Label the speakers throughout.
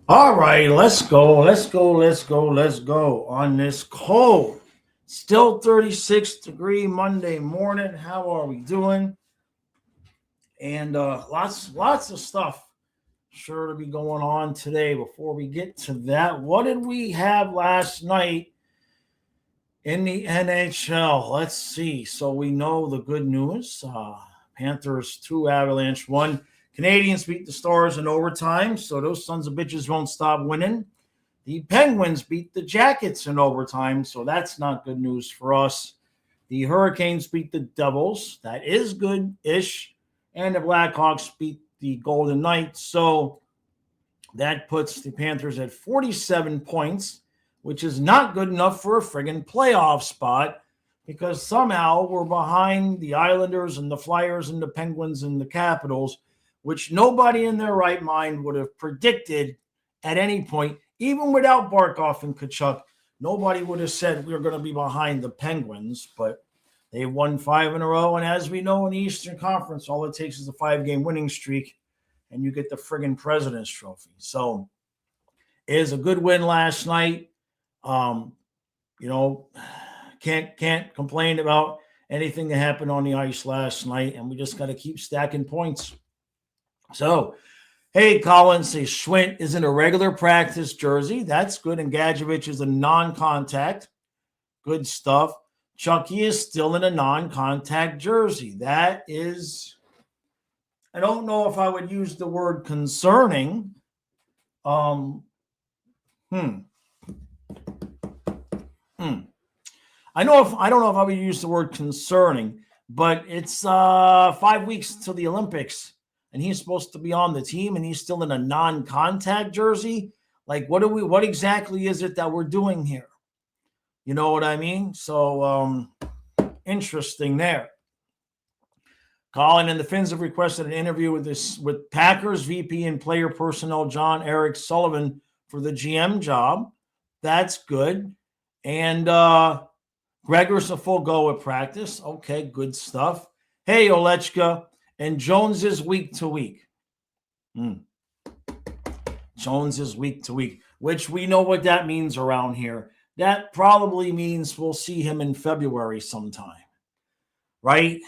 Speaker 1: All right, let's go. Let's go on this cold. Still 36-degree Monday morning. How are we doing? And lots of stuff sure to be going on today. Before we get to that, what did we have last night in the NHL? Let's see. So we know the good news. Panthers 2, Avalanche 1. Canadians beat the Stars in overtime, so those sons of bitches won't stop winning. The Penguins beat the Jackets in overtime, so that's not good news for us. The Hurricanes beat the Devils. That is good ish. And the Blackhawks beat the Golden Knights. So that puts the Panthers at 47 points, which is not good enough for a friggin' playoff spot because somehow we're behind the Islanders and the Flyers and the Penguins and the Capitals, which nobody in their right mind would have predicted at any point, even without Barkov and Kachuk. Nobody would have said we were going to be behind the Penguins, but they won 5 in a row. And as we know in the Eastern Conference, all it takes is a 5-game winning streak, and you get the friggin' President's Trophy. So it is a good win last night. Um, you know, can't complain about anything that happened on the ice last night, and we just got to keep stacking points. So, hey, Colin says Schwint is in a regular practice jersey. That's good. And Gadjevich is a non-contact. Good stuff. Chucky is still in a non-contact jersey. That is, I don't know if I would use the word concerning. Um, hmm. Hmm. I don't know if I would use the word concerning, but it's 5 weeks to the Olympics, and he's supposed to be on the team, and he's still in a non-contact jersey. Like, what exactly is it that we're doing here? You know what I mean? So interesting there. Colin and the Finns have requested an interview with Packers VP and player personnel John Eric Sullivan for the GM job. That's good. And Gregor's a full go at practice. Okay, good stuff. Hey, Olechka. And Jones is week to week. Jones is week to week, which we know what that means around here. That probably means we'll see him in February sometime, right?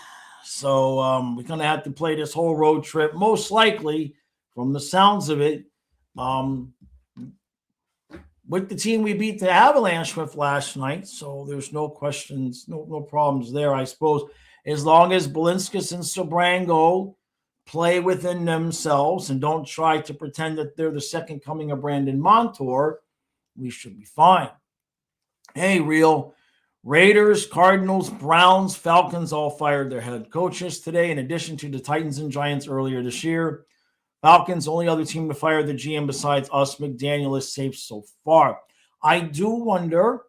Speaker 1: So we're going to have to play this whole road trip, most likely, from the sounds of it, with the team we beat the Avalanche with last night. So there's no questions, no problems there, I suppose. As long as Belinskas and Sobrango play within themselves and don't try to pretend that they're the second coming of Brandon Montour, we should be fine. Hey, Real. Raiders, Cardinals, Browns, Falcons all fired their head coaches today, in addition to the Titans and Giants earlier this year. Falcons, only other team to fire the GM besides us. McDaniel is safe so far. I do wonder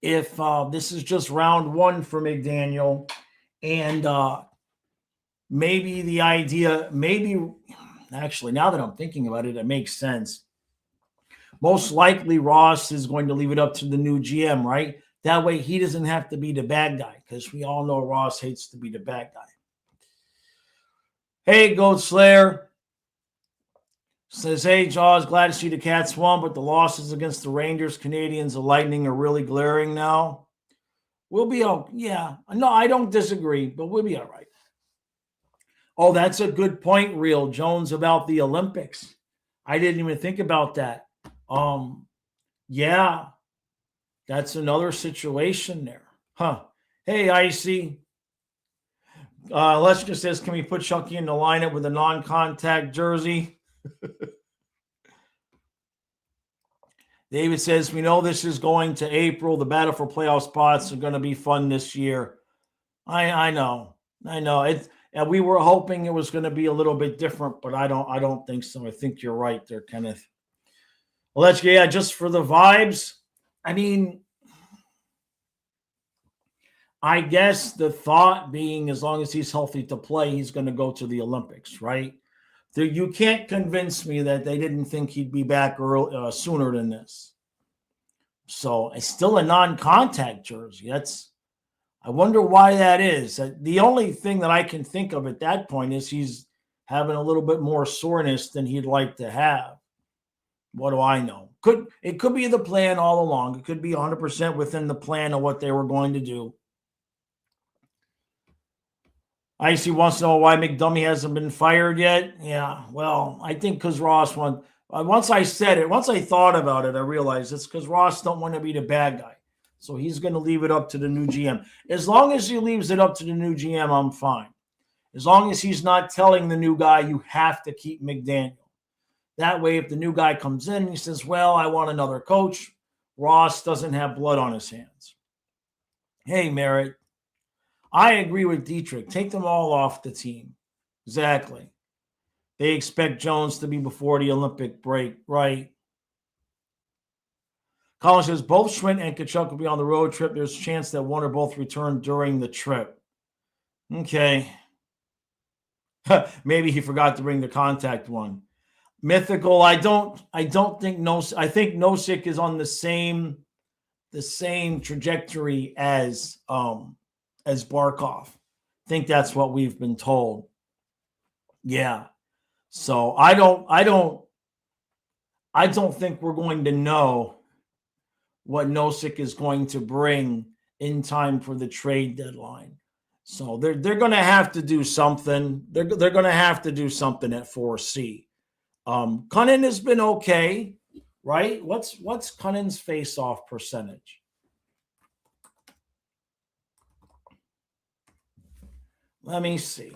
Speaker 1: if this is just round one for McDaniel, and maybe the idea, actually, now that I'm thinking about it, it makes sense. Most likely Ross is going to leave it up to the new GM, right? That way he doesn't have to be the bad guy, because we all know Ross hates to be the bad guy. Hey, Goat Slayer says, hey, Jaws, glad to see the Cats won, but the losses against the Rangers, Canadians, and Lightning are really glaring now. We'll be okay. Yeah. No, I don't disagree, but we'll be all right. Oh, that's a good point, Real Jones, about the Olympics. I didn't even think about that. Yeah, that's another situation there. Huh. Hey, Icy. Lester says, can we put Chucky in the lineup with a non-contact jersey? David says, we know this is going to April. The battle for playoff spots are going to be fun this year. I know. And we were hoping it was going to be a little bit different, but I don't think so. I think you're right there, Kenneth. Well, let's just for the vibes. I mean, I guess the thought being, as long as he's healthy to play, he's going to go to the Olympics, right? You can't convince me that they didn't think he'd be back sooner than this. So it's still a non-contact jersey. I wonder why that is. The only thing that I can think of at that point is he's having a little bit more soreness than he'd like to have. What do I know? It could be the plan all along. It could be 100% within the plan of what they were going to do. Icy wants to know why McDummy hasn't been fired yet. Yeah, well, I think because Ross once I said it, once I thought about it, I realized it's because Ross don't want to be the bad guy. So he's going to leave it up to the new GM. As long as he leaves it up to the new GM, I'm fine. As long as he's not telling the new guy, you have to keep McDaniel. That way, if the new guy comes in and he says, well, I want another coach, Ross doesn't have blood on his hands. Hey, Merritt, I agree with Dietrich. Take them all off the team. Exactly. They expect Jones to be before the Olympic break, right? Colin says both Schwint and Kachuk will be on the road trip. There's a chance that one or both return during the trip. Okay. Maybe he forgot to bring the contact one. Mythical, I don't think I think Nosek is on the same trajectory as Barkov. I think that's what we've been told. Yeah. So I don't think we're going to know what Nosek is going to bring in time for the trade deadline. So they're going to have to do something. They're going to have to do something at 4C. Cunnin has been okay, right? What's Cunnin's face-off percentage? Let me see.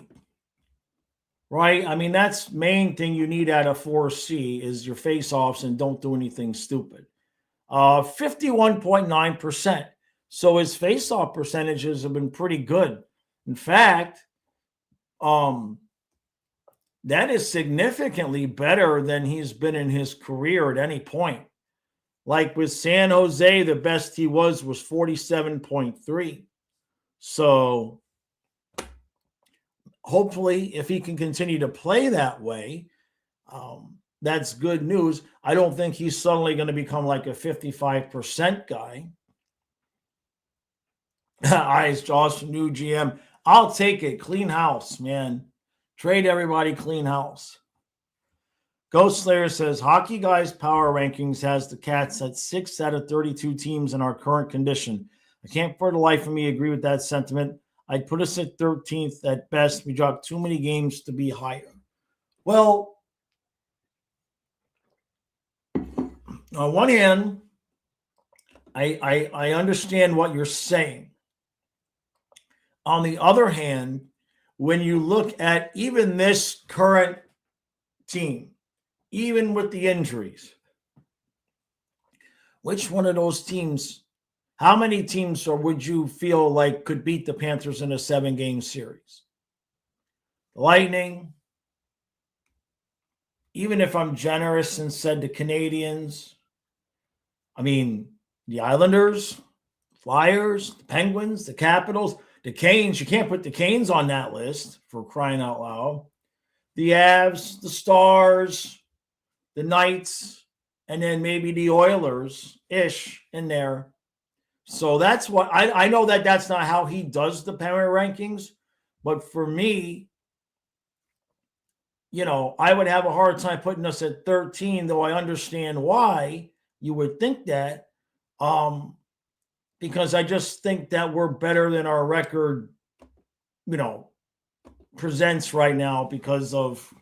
Speaker 1: Right? I mean, that's main thing you need out of 4C is your face-offs and don't do anything stupid. 51.9%. So his face-off percentages have been pretty good. In fact, that is significantly better than he's been in his career at any point. Like with San Jose, the best he was 47.3. So hopefully, if he can continue to play that way, that's good news. I don't think he's suddenly going to become like a 55% guy. Eyes, Josh, new GM. I'll take it. Clean house, man. Trade everybody, clean house. Ghost Slayer says, Hockey Guys Power Rankings has the Cats at 6 out of 32 teams in our current condition. I can't for the life of me agree with that sentiment. I'd put us at 13th at best. We dropped too many games to be higher. Well, on one hand, I understand what you're saying. On the other hand, when you look at even this current team, even with the injuries, which one of those teams, how many teams or would you feel like could beat the Panthers in a 7-game series? The Lightning, even if I'm generous and said the Canadians, I mean, the Islanders, Flyers, the Penguins, the Capitals, the Canes. You can't put the Canes on that list for crying out loud. The Avs, the Stars, the Knights, and then maybe the Oilers-ish in there. So that's what I know that's not how he does the power rankings. But for me, I would have a hard time putting us at 13, though I understand why you would think that. Because I just think that we're better than our record, presents right now because of,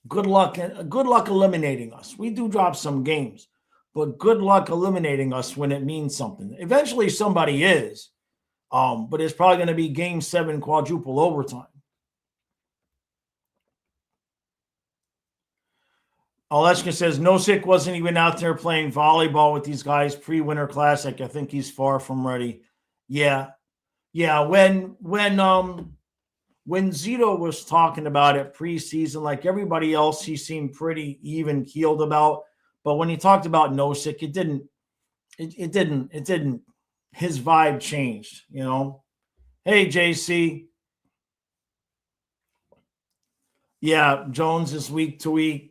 Speaker 1: good luck eliminating us. We do drop some games, but good luck eliminating us when it means something. Eventually somebody is, but it's probably going to be game 7 quadruple overtime. Oleshka says, Nosek wasn't even out there playing volleyball with these guys pre-Winter Classic. I think he's far from ready. Yeah. When Zito was talking about it preseason, like everybody else, he seemed pretty even keeled about. But when he talked about Nosek, it didn't. His vibe changed. Hey, JC. Yeah, Jones is week to week.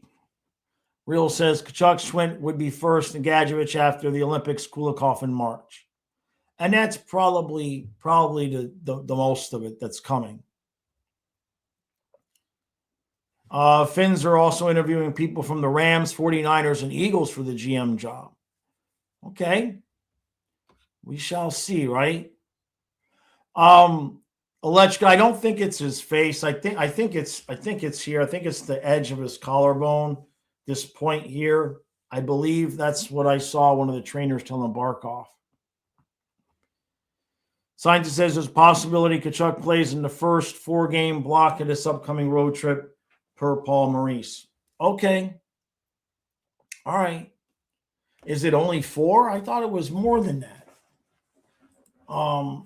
Speaker 1: Real says Kachuk Schwint would be first and Gadjevich after the Olympics, Kulikov in March. And that's probably the most of it that's coming. Finns are also interviewing people from the Rams, 49ers, and Eagles for the GM job. Okay. We shall see, right? Alechka, I don't think it's his face. I think it's here. I think it's the edge of his collarbone, this point here. I believe that's what I saw one of the trainers telling Barkov. Scientist says there's a possibility Tkachuk plays in the first 4-game block of this upcoming road trip per Paul Maurice. Okay. All right. Is it only 4? I thought it was more than that. I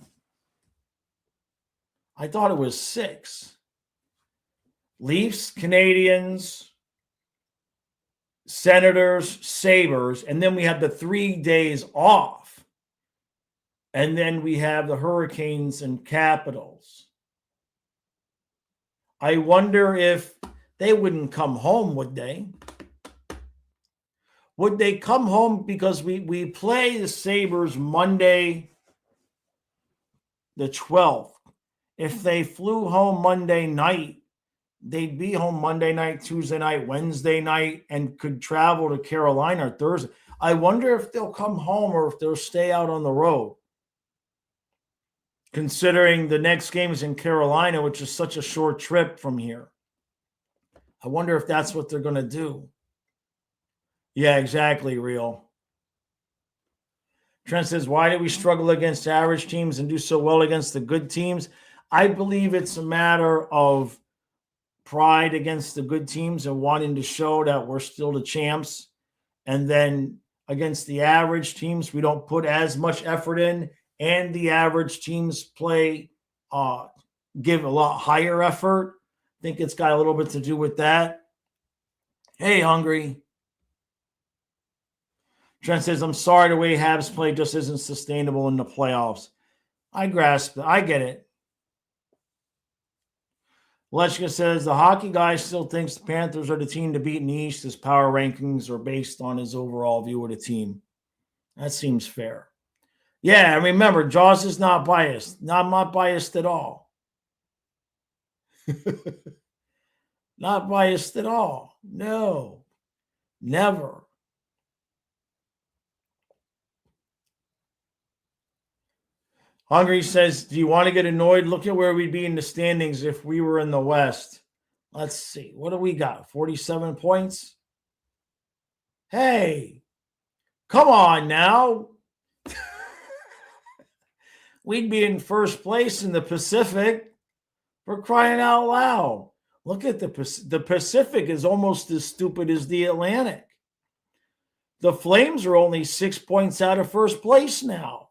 Speaker 1: thought it was 6. Leafs, Canadians, Senators, Sabres, and then we have the 3 days off. And then we have the Hurricanes and Capitals. I wonder if they wouldn't come home, would they? Would they come home because we play the Sabres Monday the 12th. If they flew home Monday night, they'd be home Monday night, Tuesday night, Wednesday night, and could travel to Carolina Thursday. I wonder if they'll come home or if they'll stay out on the road, considering the next game is in Carolina, which is such a short trip from here. I wonder if that's what they're going to do. Yeah, exactly, Real. Trent says, why do we struggle against average teams and do so well against the good teams? I believe it's a matter of pride against the good teams and wanting to show that we're still the champs. And then against the average teams, we don't put as much effort in, and the average teams play, give a lot higher effort. I think it's got a little bit to do with that. Hey, Hungry. Trent says, I'm sorry, the way Habs play just isn't sustainable in the playoffs. I grasp it. I get it. Lechka says, the hockey guy still thinks the Panthers are the team to beat in the East. His power rankings are based on his overall view of the team. That seems fair. Yeah, and remember, Jaws is not biased. Not biased at all. Not biased at all. No. Never. Hungry says, do you want to get annoyed? Look at where we'd be in the standings if we were in the West. Let's see. What do we got? 47 points? Hey, come on now. We'd be in first place in the Pacific. For crying out loud. Look at the Pacific is almost as stupid as the Atlantic. The Flames are only 6 points out of first place now.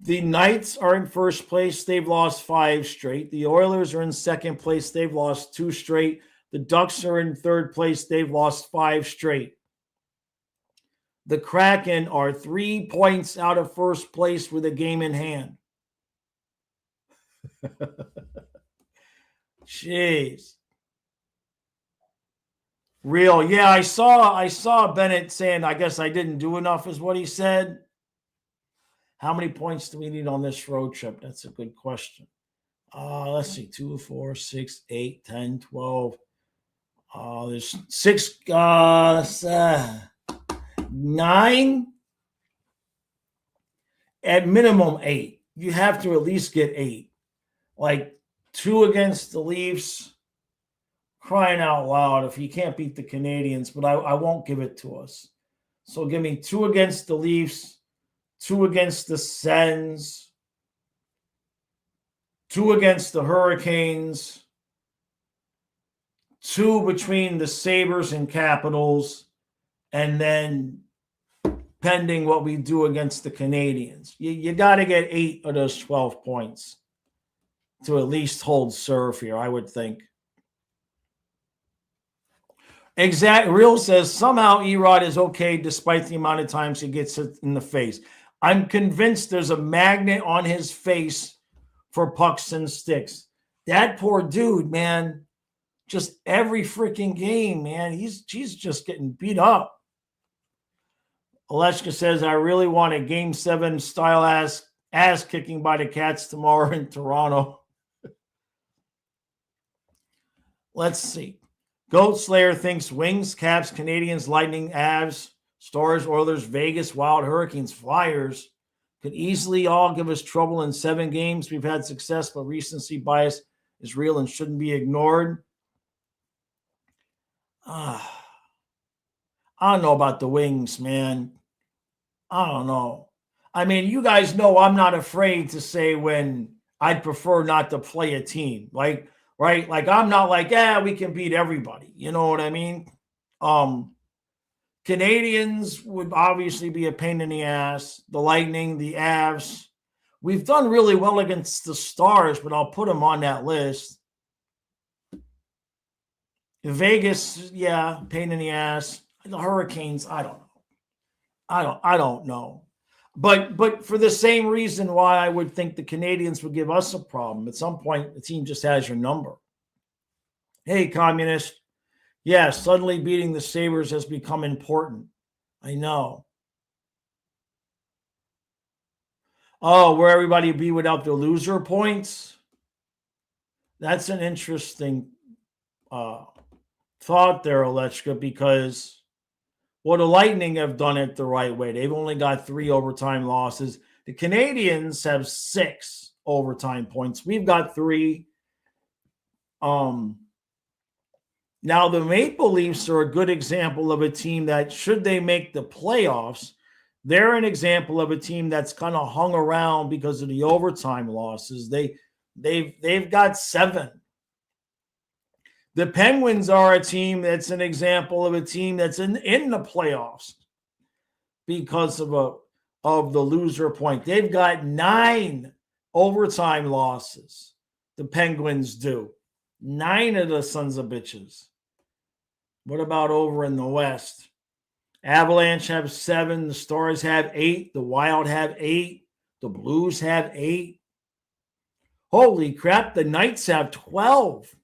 Speaker 1: The Knights are in first place. They've lost 5 straight. The Oilers are in second place. They've lost 2 straight. The Ducks are in third place. They've lost 5 straight. The Kraken are 3 points out of first place with a game in hand. Jeez. Real. Yeah, I saw Bennett saying, I guess I didn't do enough is what he said. How many points do we need on this road trip? That's a good question. Let's see. 2, 4, 6, 8, 10, 12. There's 6, 9. At minimum 8. You have to at least get 8. Like 2 against the Leafs. Crying out loud if you can't beat the Canadians, but I won't give it to us. So give me 2 against the Leafs. 2 against the Sens, 2 against the Hurricanes, 2 between the Sabres and Capitals, and then pending what we do against the Canadians. You got to get 8 of those 12 points to at least hold serve here, I would think. Exact. Real says, somehow Erod is okay despite the amount of times he gets it in the face. I'm convinced there's a magnet on his face for pucks and sticks. That poor dude, man, just every freaking game, man, he's just getting beat up. Alechka says, I really want a Game 7 style ass kicking by the Cats tomorrow in Toronto. Let's see. Goat Slayer thinks Wings, Caps, Canadians, Lightning, Avs, Stars, Oilers, Vegas, Wild, Hurricanes, Flyers could easily all give us trouble in 7 games. We've had success, but recency bias is real and shouldn't be ignored. I don't know about the Wings, man. I don't know. I mean, you guys know I'm not afraid to say when I'd prefer not to play a team. Like, right? Like, I'm not like, we can beat everybody. You know what I mean? Canadians would obviously be a pain in the ass. The Lightning, the Avs. We've done really well against the Stars, but I'll put them on that list. Vegas, yeah, pain in the ass. The Hurricanes, I don't know. I don't know. But for the same reason why I would think the Canadians would give us a problem. At some point, the team just has your number. Hey, communist. Yeah, suddenly beating the Sabres has become important. I know. Oh, where everybody be without their loser points? That's an interesting thought there, Alechka, because the Lightning have done it the right way. They've only got 3 overtime losses. The Canadians have 6 overtime points. We've got 3. Now, the Maple Leafs are a good example of a team that, should they make the playoffs, they're an example of a team that's kind of hung around because of the overtime losses. They've got 7. The Penguins are a team that's an example of a team that's in the playoffs because of the loser point. They've got 9 overtime losses. The Penguins do. 9 of the sons of bitches. What about over in the West? Avalanche have 7. The Stars have 8. The Wild have 8. The Blues have 8. Holy crap, the Knights have 12.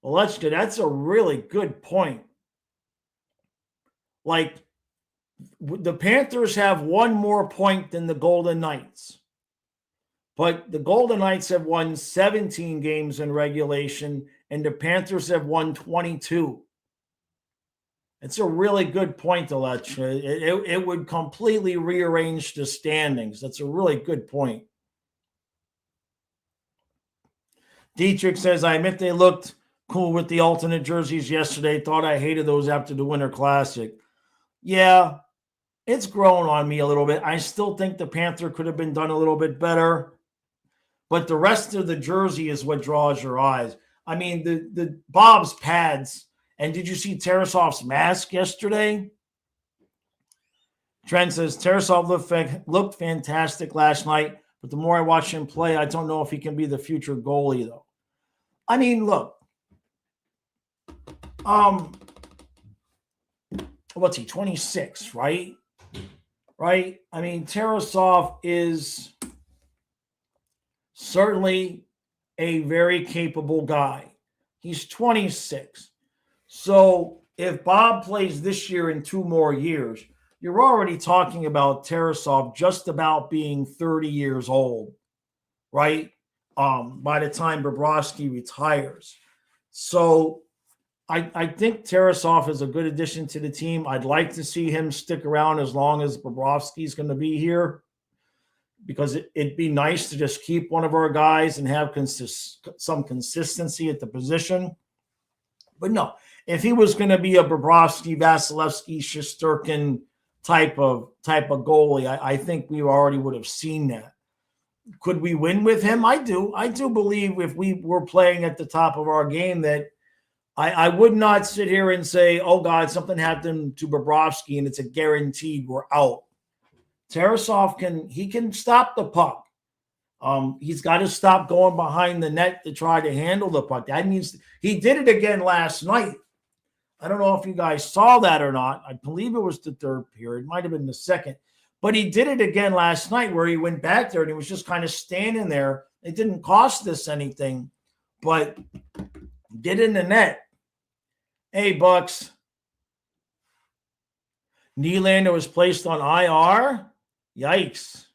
Speaker 1: Well, that's a really good point. Like, the Panthers have 1 more point than the Golden Knights. But the Golden Knights have won 17 games in regulation, and the Panthers have won 22. It's a really good point, Alechka. It would completely rearrange the standings. That's a really good point. Dietrich says, I admit they looked cool with the alternate jerseys yesterday. Thought I hated those after the Winter Classic. Yeah, it's grown on me a little bit. I still think the Panther could have been done a little bit better. But the rest of the jersey is what draws your eyes. I mean, the Bob's pads. And did you see Tarasov's mask yesterday? Trent says, Tarasov looked fantastic last night, but the more I watch him play, I don't know if he can be the future goalie, though. I mean, look. What's he, 26, right? Right? I mean, Tarasov is certainly a very capable guy. He's 26. So if Bob plays this year and 2 more years, you're already talking about Tarasov just about being 30 years old, right? By the time Bobrovsky retires. So I think Tarasov is a good addition to the team. I'd like to see him stick around as long as Bobrovsky's going to be here, because it'd be nice to just keep one of our guys and have some consistency at the position. But no, if he was going to be a Bobrovsky, Vasilevsky, Shesterkin type of goalie, I think we already would have seen that. Could we win with him? I do believe if we were playing at the top of our game that I would not sit here and say, oh God, something happened to Bobrovsky and it's a guaranteed we're out. Tarasov can stop the puck. He's got to stop going behind the net to try to handle the puck. That means he did it again last night. I don't know if you guys saw that or not. I believe it was the 3rd period. It might have been the 2nd. But he did it again last night where he went back there and he was just kind of standing there. It didn't cost us anything, but get in the net. Hey, Bucks. Nylander was placed on IR. Yikes.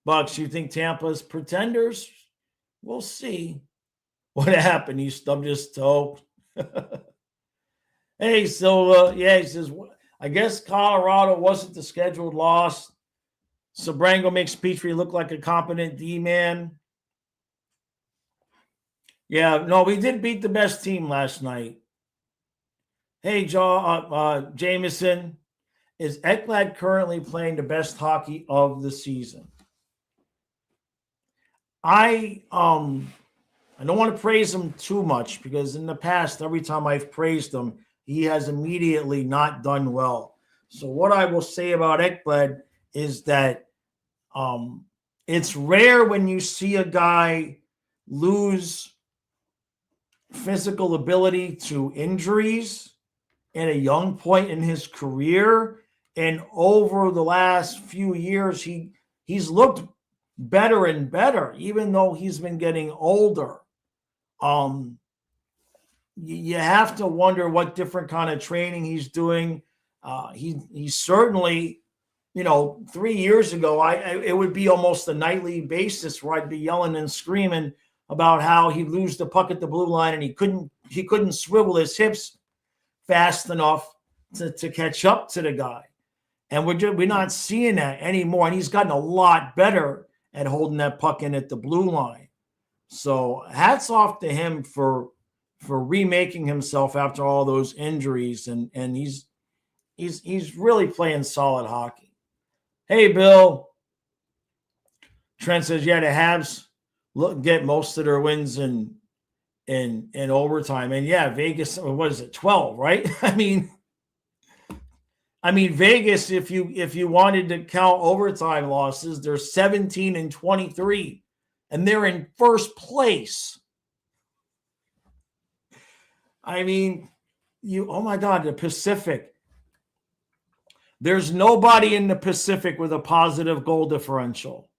Speaker 1: Bucks, you think Tampa's pretenders? We'll see. What happened? He stubbed his toe. Hey, so he says, I guess Colorado wasn't the scheduled loss. Sabrango makes Petrie look like a competent D-man. Yeah, no, we did beat the best team last night. Hey, Jameson, is Ekblad currently playing the best hockey of the season? I don't want to praise him too much because in the past, every time I've praised him, he has immediately not done well. So what I will say about Ekblad is that it's rare when you see a guy lose physical ability to injuries at a young point in his career. And over the last few years, he's looked better and better, even though he's been getting older. You have to wonder what different kind of training he's doing. He certainly, 3 years ago, it would be almost a nightly basis where I'd be yelling and screaming about how he'd lose the puck at the blue line and he couldn't swivel his hips fast enough to catch up to the guy. And we're not seeing that anymore. And he's gotten a lot better at holding that puck in at the blue line. So hats off to him for remaking himself after all those injuries. And he's really playing solid hockey. Hey, Bill. Trent says, yeah, the Habs get most of their wins in overtime. And yeah, Vegas, what is it, 12, right? I mean, Vegas, if you wanted to count overtime losses, they're 17-23, and they're in first place. I mean, oh my God, the Pacific. There's nobody in the Pacific with a positive goal differential.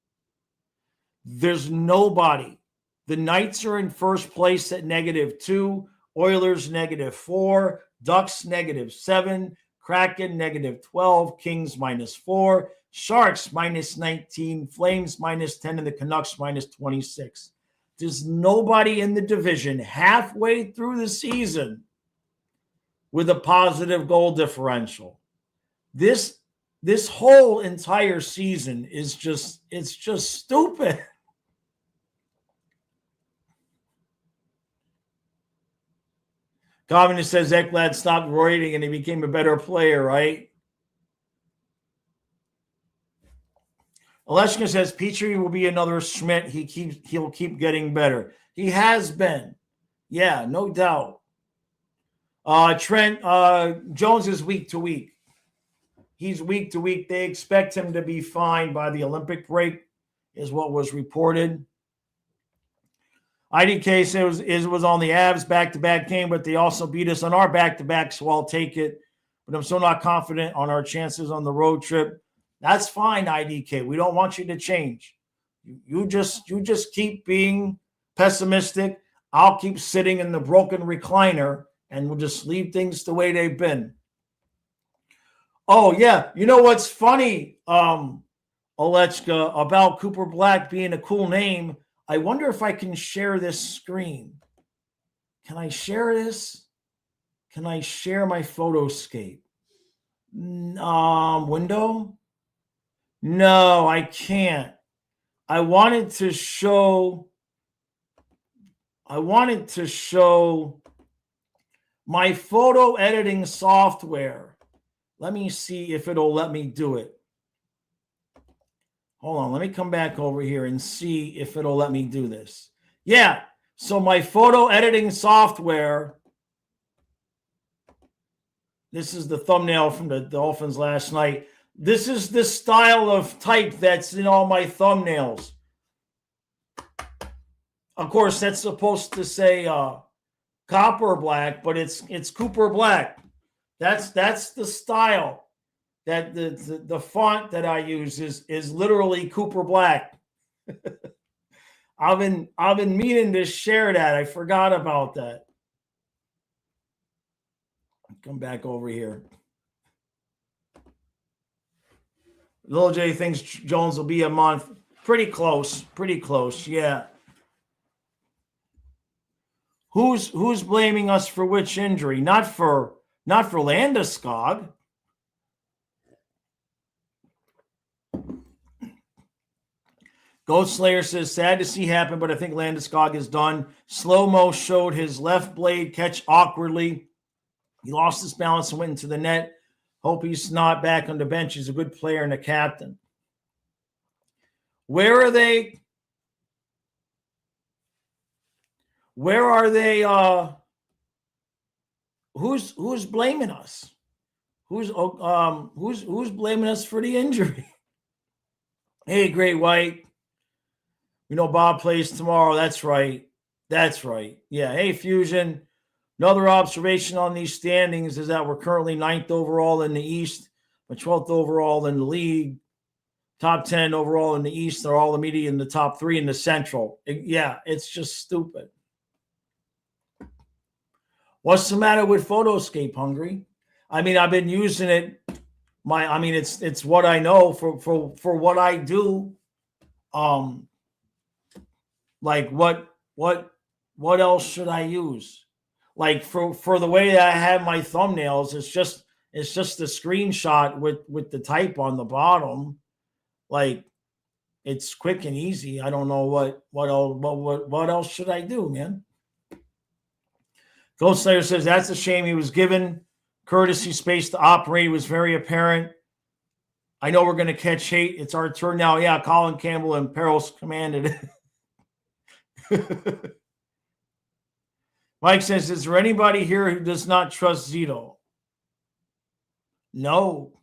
Speaker 1: There's nobody. The Knights are in first place at -2, Oilers -4, Ducks -7, Kraken -12, Kings -4, Sharks -19, Flames -10, and the Canucks -26. There's nobody in the division halfway through the season with a positive goal differential. This whole entire season is just stupid. Communist says Ekblad stopped roiding and he became a better player, right? Aleshka says Petrie will be another Schmidt. He'll keep getting better. He has been. Yeah, no doubt. Trent Jones is week to week. He's week to week. They expect him to be fine by the Olympic break, is what was reported. IDK says it was on the Avs back-to-back game, but they also beat us on our back-to-back, so I'll take it. But I'm still not confident on our chances on the road trip. That's fine, IDK. We don't want you to change. You just keep being pessimistic. I'll keep sitting in the broken recliner, and we'll just leave things the way they've been. Oh, yeah. You know what's funny, Alechka, about Cooper Black being a cool name? I wonder if I can share this screen. Can I share this? Can I share my photoscape? Window? No, I can't. I wanted to show my photo editing software. Let me see if it'll let me do it. Hold on, let me come back over here and see if it'll let me do this. Yeah, so my photo editing software, this is the thumbnail from the Dolphins last night. This is the style of type that's in all my thumbnails. Of course, that's supposed to say Copper Black, but it's Cooper Black. That's the style. That the font that I use is literally Cooper Black. I've been meaning to share that. I forgot about that. Come back over here. Little J thinks Jones will be a month. Pretty close. Yeah. Who's blaming us for which injury? Not for Landeskog. Ghost Slayer says, sad to see happen, but I think Landeskog is done. Slow-mo showed his left blade catch awkwardly. He lost his balance and went into the net. Hope he's not back on the bench. He's a good player and a captain. Where are they? Where are they? Who's blaming us? Who's blaming us for the injury? Hey, Great White. We know Bob plays tomorrow. That's right. Yeah. Hey, Fusion. Another observation on these standings is that we're currently 9th overall in the East, but 12th overall in the league. Top 10 overall in the East. They're all immediately in the top 3 in the Central. It's just stupid. What's the matter with Photoscape, Hungry? I mean, I've been using it. It's what I know for what I do. Like what else should I use? Like for the way that I have my thumbnails, it's just a screenshot with the type on the bottom. Like, it's quick and easy. I don't know what else should I do, man? Ghost Slayer says that's a shame. He was given courtesy space to operate. It was very apparent. I know we're going to catch hate. It's our turn now. Yeah, Colin Campbell and Perils commanded it. Mike says, is there anybody here who does not trust Zito? No.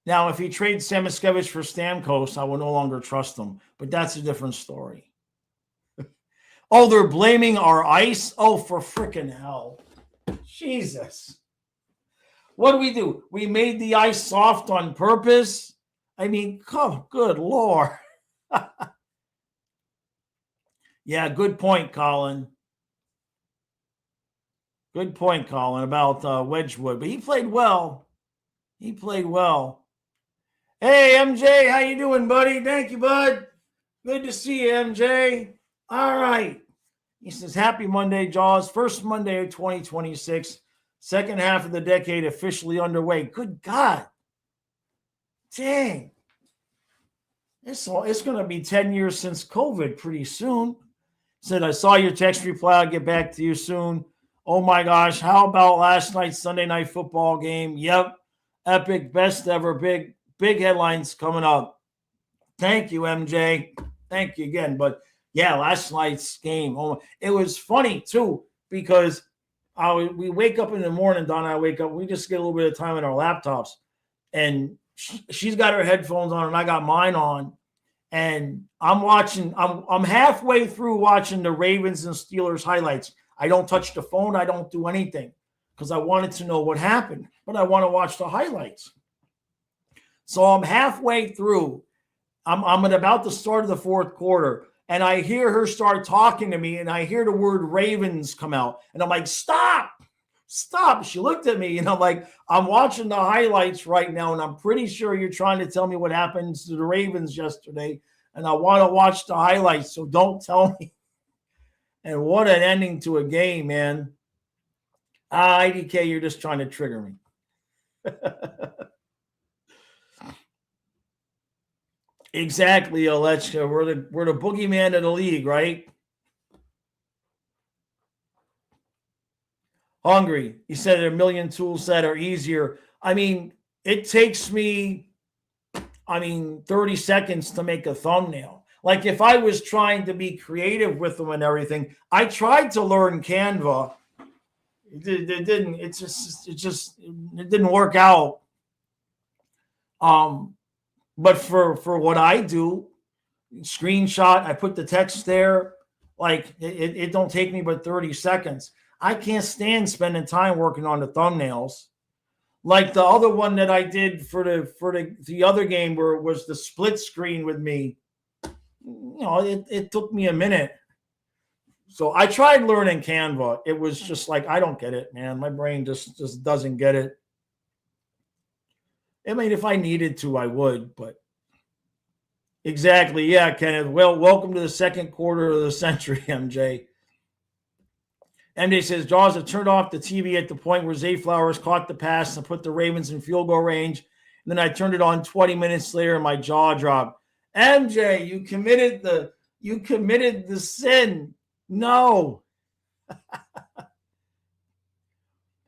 Speaker 1: Now, if he trades Samoskevich for Stamkos, I will no longer trust him. But that's a different story. Oh, they're blaming our ice? Oh, for frickin' hell. Jesus. What do? We made the ice soft on purpose? I mean, good Lord. Yeah, good point, Colin. Good point, Colin, about Wedgwood. But he played well. Hey, MJ, how you doing, buddy? Thank you, bud. Good to see you, MJ. All right. He says, happy Monday, Jaws. First Monday of 2026. Second half of the decade officially underway. Good God. Dang. It's going to be 10 years since COVID pretty soon. Said, I saw your text reply. I'll get back to you soon. Oh, my gosh. How about last night's Sunday night football game? Yep. Epic. Best ever. Big headlines coming up. Thank you, MJ. Thank you again. But, yeah, last night's game. Oh, it was funny, too, because we wake up in the morning, Donna and I wake up. We just get a little bit of time on our laptops. And she's got her headphones on and I got mine on. And I'm halfway through watching the Ravens and Steelers highlights. I don't touch the phone. I don't do anything because I wanted to know what happened, but I want to watch the highlights. So I'm halfway through. I'm at about the start of the fourth quarter, and I hear her start talking to me, and I hear the word Ravens come out, and I'm like, stop. She looked at me, and I'm like, I'm watching the highlights right now, and I'm pretty sure you're trying to tell me what happened to the Ravens yesterday, and I want to watch the highlights, so don't tell me. And what an ending to a game, man. IDK, you're just trying to trigger me. Exactly, Alechka. We're the boogeyman of the league, right? Hungry. He said there are a million tools that are easier. I mean, it takes me, 30 seconds to make a thumbnail. Like if I was trying to be creative with them and everything, I tried to learn Canva. It didn't work out. But for what I do, screenshot, I put the text there. Like it don't take me but 30 seconds. I can't stand spending time working on the thumbnails. Like the other one that I did for the other game where it was the split screen with me. It took me a minute. So I tried learning Canva. It was just like, I don't get it, man. My brain just doesn't get it. I mean, if I needed to, I would, but Exactly. Yeah, Kenneth. Well, welcome to the second quarter of the century, MJ. MJ says, Jaws have turned off the TV at the point where Zay Flowers caught the pass and put the Ravens in field goal range. And then I turned it on 20 minutes later and my jaw dropped. MJ, you committed the sin. No.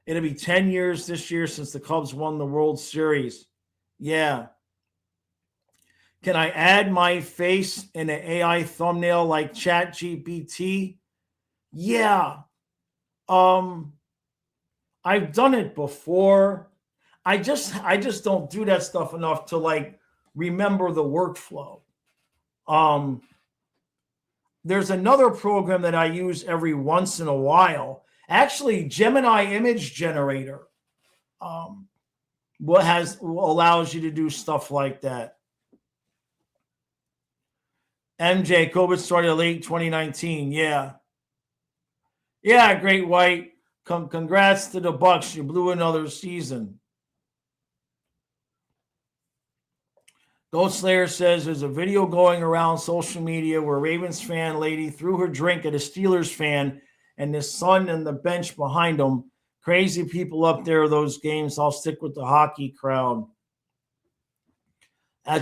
Speaker 1: It'll be 10 years this year since the Cubs won the World Series. Yeah. Can I add my face in an AI thumbnail like ChatGPT? Yeah. I've done it before. I just don't do that stuff enough to like remember the workflow. There's another program that I use every once in a while. Actually, Gemini Image Generator allows you to do stuff like that. MJ, COVID started late 2019. Yeah. Yeah, Great White. Congrats to the Bucks. You blew another season. Goat Slayer says there's a video going around social media where Ravens fan lady threw her drink at a Steelers fan and his son and the bench behind him. Crazy people up there, those games. I'll stick with the hockey crowd.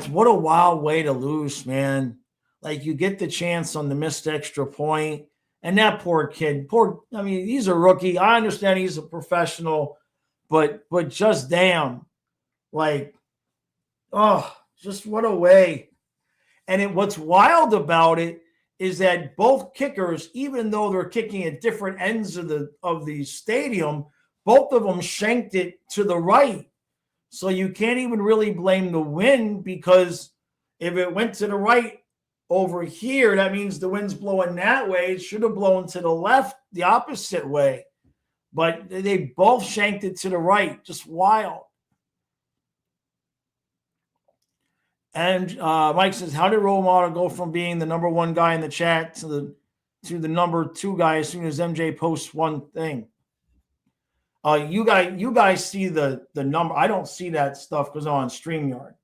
Speaker 1: What a wild way to lose, man. Like you get the chance on the missed extra point. And that poor kid, he's a rookie. I understand he's a professional, but just damn. Like, just what a way. And what's wild about it is that both kickers, even though they're kicking at different ends of the stadium, both of them shanked it to the right. So you can't even really blame the wind, because if it went to the right over here, that means the wind's blowing that way. It should have blown to the left, the opposite way. But they both shanked it to the right. Just wild. And Mike says, how did role model go from being the number one guy in the chat to the number two guy as soon as MJ posts one thing? You guys see the number. I don't see that stuff because I'm on StreamYard.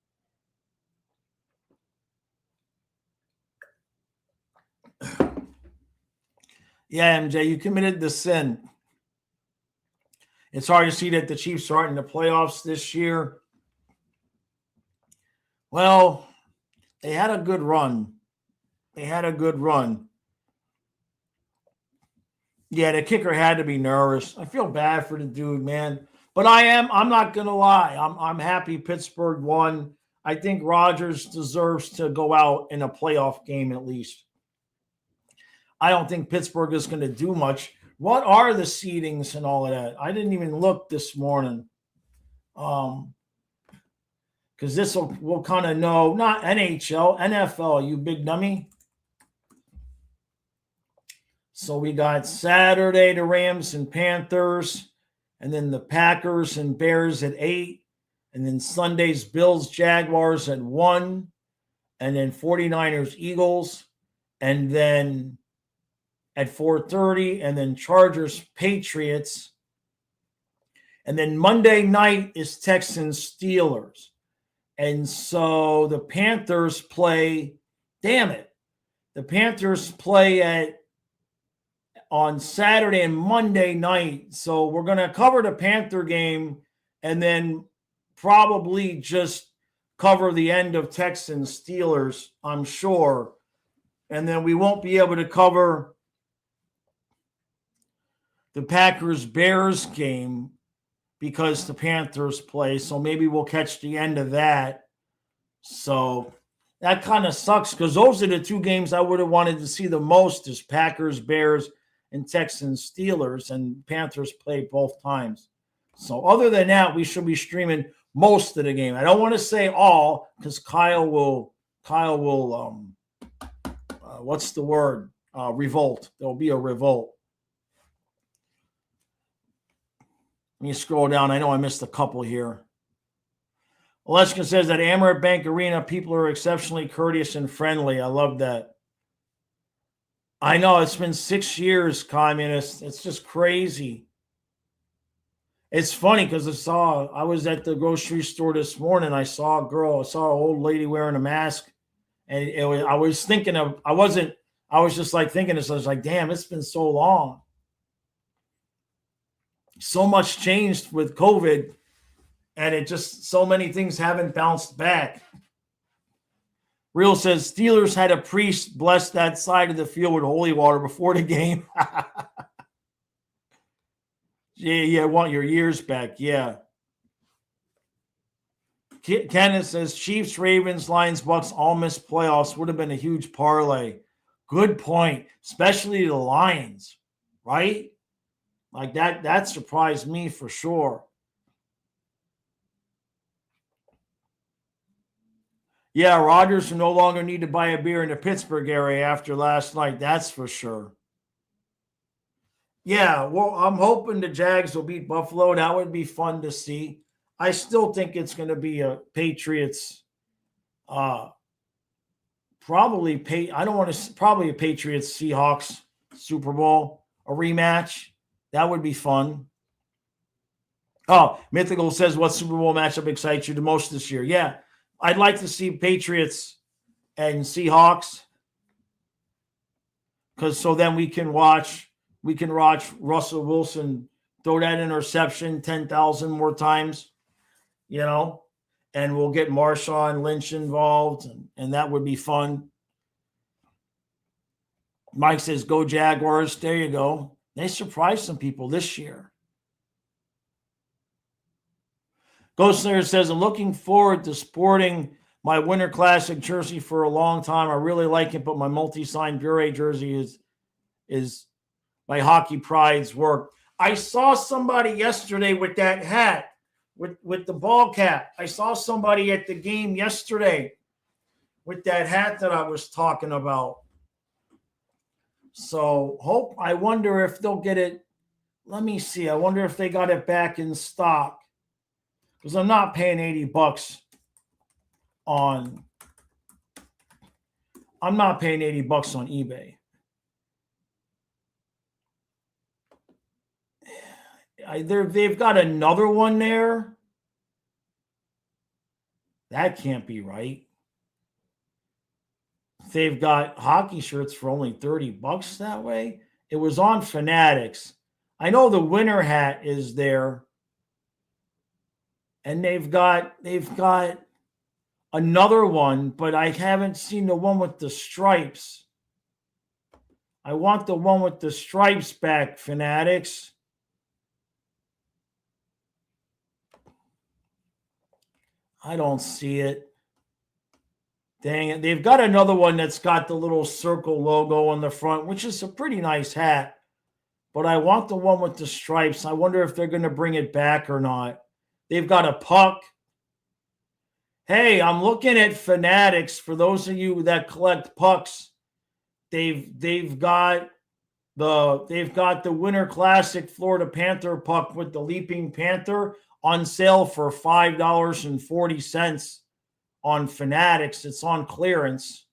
Speaker 1: Yeah, MJ, you committed the sin. It's hard to see that the Chiefs are in the playoffs this year. Well, they had a good run. Yeah, the kicker had to be nervous. I feel bad for the dude, man. But I'm not going to lie. I'm happy Pittsburgh won. I think Rodgers deserves to go out in a playoff game at least. I don't think Pittsburgh is going to do much. What are the seedings and all of that? I didn't even look this morning. Because this we'll kind of know, not NHL, NFL, you big dummy. So we got Saturday, the Rams and Panthers, and then the Packers and Bears at 8, and then Sunday's Bills, Jaguars at 1, and then 49ers, Eagles, and then at 4:30, and then Chargers, Patriots. And then Monday night is Texans, Steelers. And so the Panthers play, the Panthers play on Saturday and Monday night. So we're going to cover the Panther game and then probably just cover the end of Texans, Steelers, I'm sure. And then we won't be able to cover the Packers-Bears game because the Panthers play. So maybe we'll catch the end of that. So that kind of sucks because those are the two games I would have wanted to see the most, is Packers, Bears, and Texans, Steelers, and Panthers play both times. So other than that, we should be streaming most of the game. I don't want to say all because Kyle will what's the word? Revolt. There'll be a revolt. Let me scroll down. I know I missed a couple here. Aleshka says that Amaret Bank Arena, people are exceptionally courteous and friendly. I love that. I know it's been 6 years, communist. It's just crazy. It's funny because I was at the grocery store this morning. I saw an old lady wearing a mask And I was thinking of, I was just like thinking this, I was like, damn, it's been so long. So much changed with COVID, and it just, so many things haven't bounced back. Real says Steelers had a priest bless that side of the field with holy water before the game. Yeah, want your years back. Yeah. Kenneth says Chiefs, Ravens, Lions, Bucks all missed playoffs. Would have been a huge parlay. Good point, especially the Lions, right? Like that surprised me for sure. Yeah, Rodgers will no longer need to buy a beer in the Pittsburgh area after last night. That's for sure. Yeah, well, I'm hoping the Jags will beat Buffalo. That would be fun to see. I still think it's going to be a Patriots, probably probably a Patriots Seahawks Super Bowl, a rematch. That would be fun. Oh, Mythical says, what Super Bowl matchup excites you the most this year? Yeah, I'd like to see Patriots and Seahawks, because so then we can watch Russell Wilson throw that interception 10,000 more times, and we'll get Marshawn Lynch involved, and that would be fun. Mike says, go Jaguars. There you go. They surprised some people this year. Ghost Slayer says, I'm looking forward to sporting my Winter Classic jersey for a long time. I really like it, but my multi-sign Bure jersey is my Hockey Pride's work. I saw somebody yesterday with that hat, with the ball cap. I saw somebody at the game yesterday with that hat that I was talking about. So I wonder if they'll get it. Let me see. I wonder if they got it back in stock, because I'm not paying $80 on eBay. They've got another one there. That can't be right. They've got hockey shirts for only $30 that way. It was on Fanatics. I know the winter hat is there. And they've got another one, but I haven't seen the one with the stripes. I want the one with the stripes back, Fanatics. I don't see it. Dang it. They've got another one that's got the little circle logo on the front, which is a pretty nice hat. But I want the one with the stripes. I wonder if they're going to bring it back or not. They've got a puck. Hey, I'm looking at Fanatics. For those of you that collect pucks, they've got the Winter Classic Florida Panther puck with the Leaping Panther on sale for $5.40 on Fanatics. It's on clearance.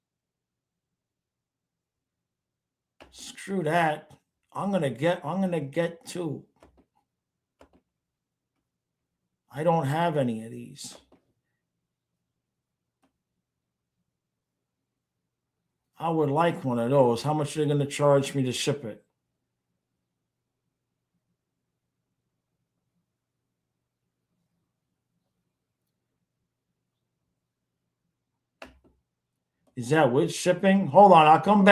Speaker 1: Screw that. I'm gonna get two. I don't have any of these. I would like one of those. How much are they going to charge me to ship it? Is that with shipping? Hold on. I'll come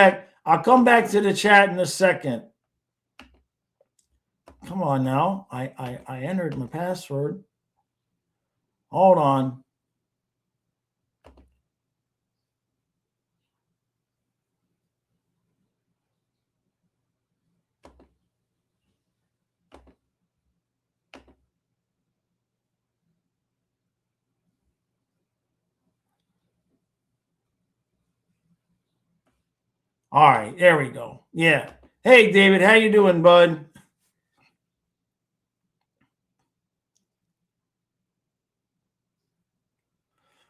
Speaker 1: back to the chat in a second. Come on now. I entered my password. Hold on. All right, there we go. Yeah. Hey, David, how you doing, bud?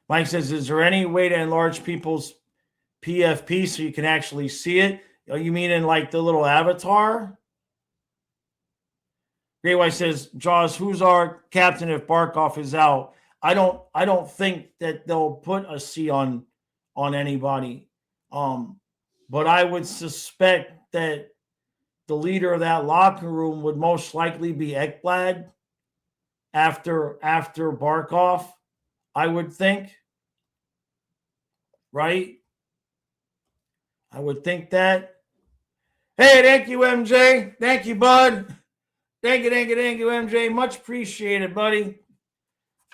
Speaker 1: Mike says, is there any way to enlarge people's PFP so you can actually see it? Oh, you mean in like the little avatar? Great White says, Jaws, who's our captain if Barkov is out? I don't think that they'll put a C on on anybody. But I would suspect that the leader of that locker room would most likely be Ekblad after Barkov, I would think. Right? I would think that. Hey, thank you, MJ. Thank you, bud. Thank you, MJ. Much appreciated, buddy.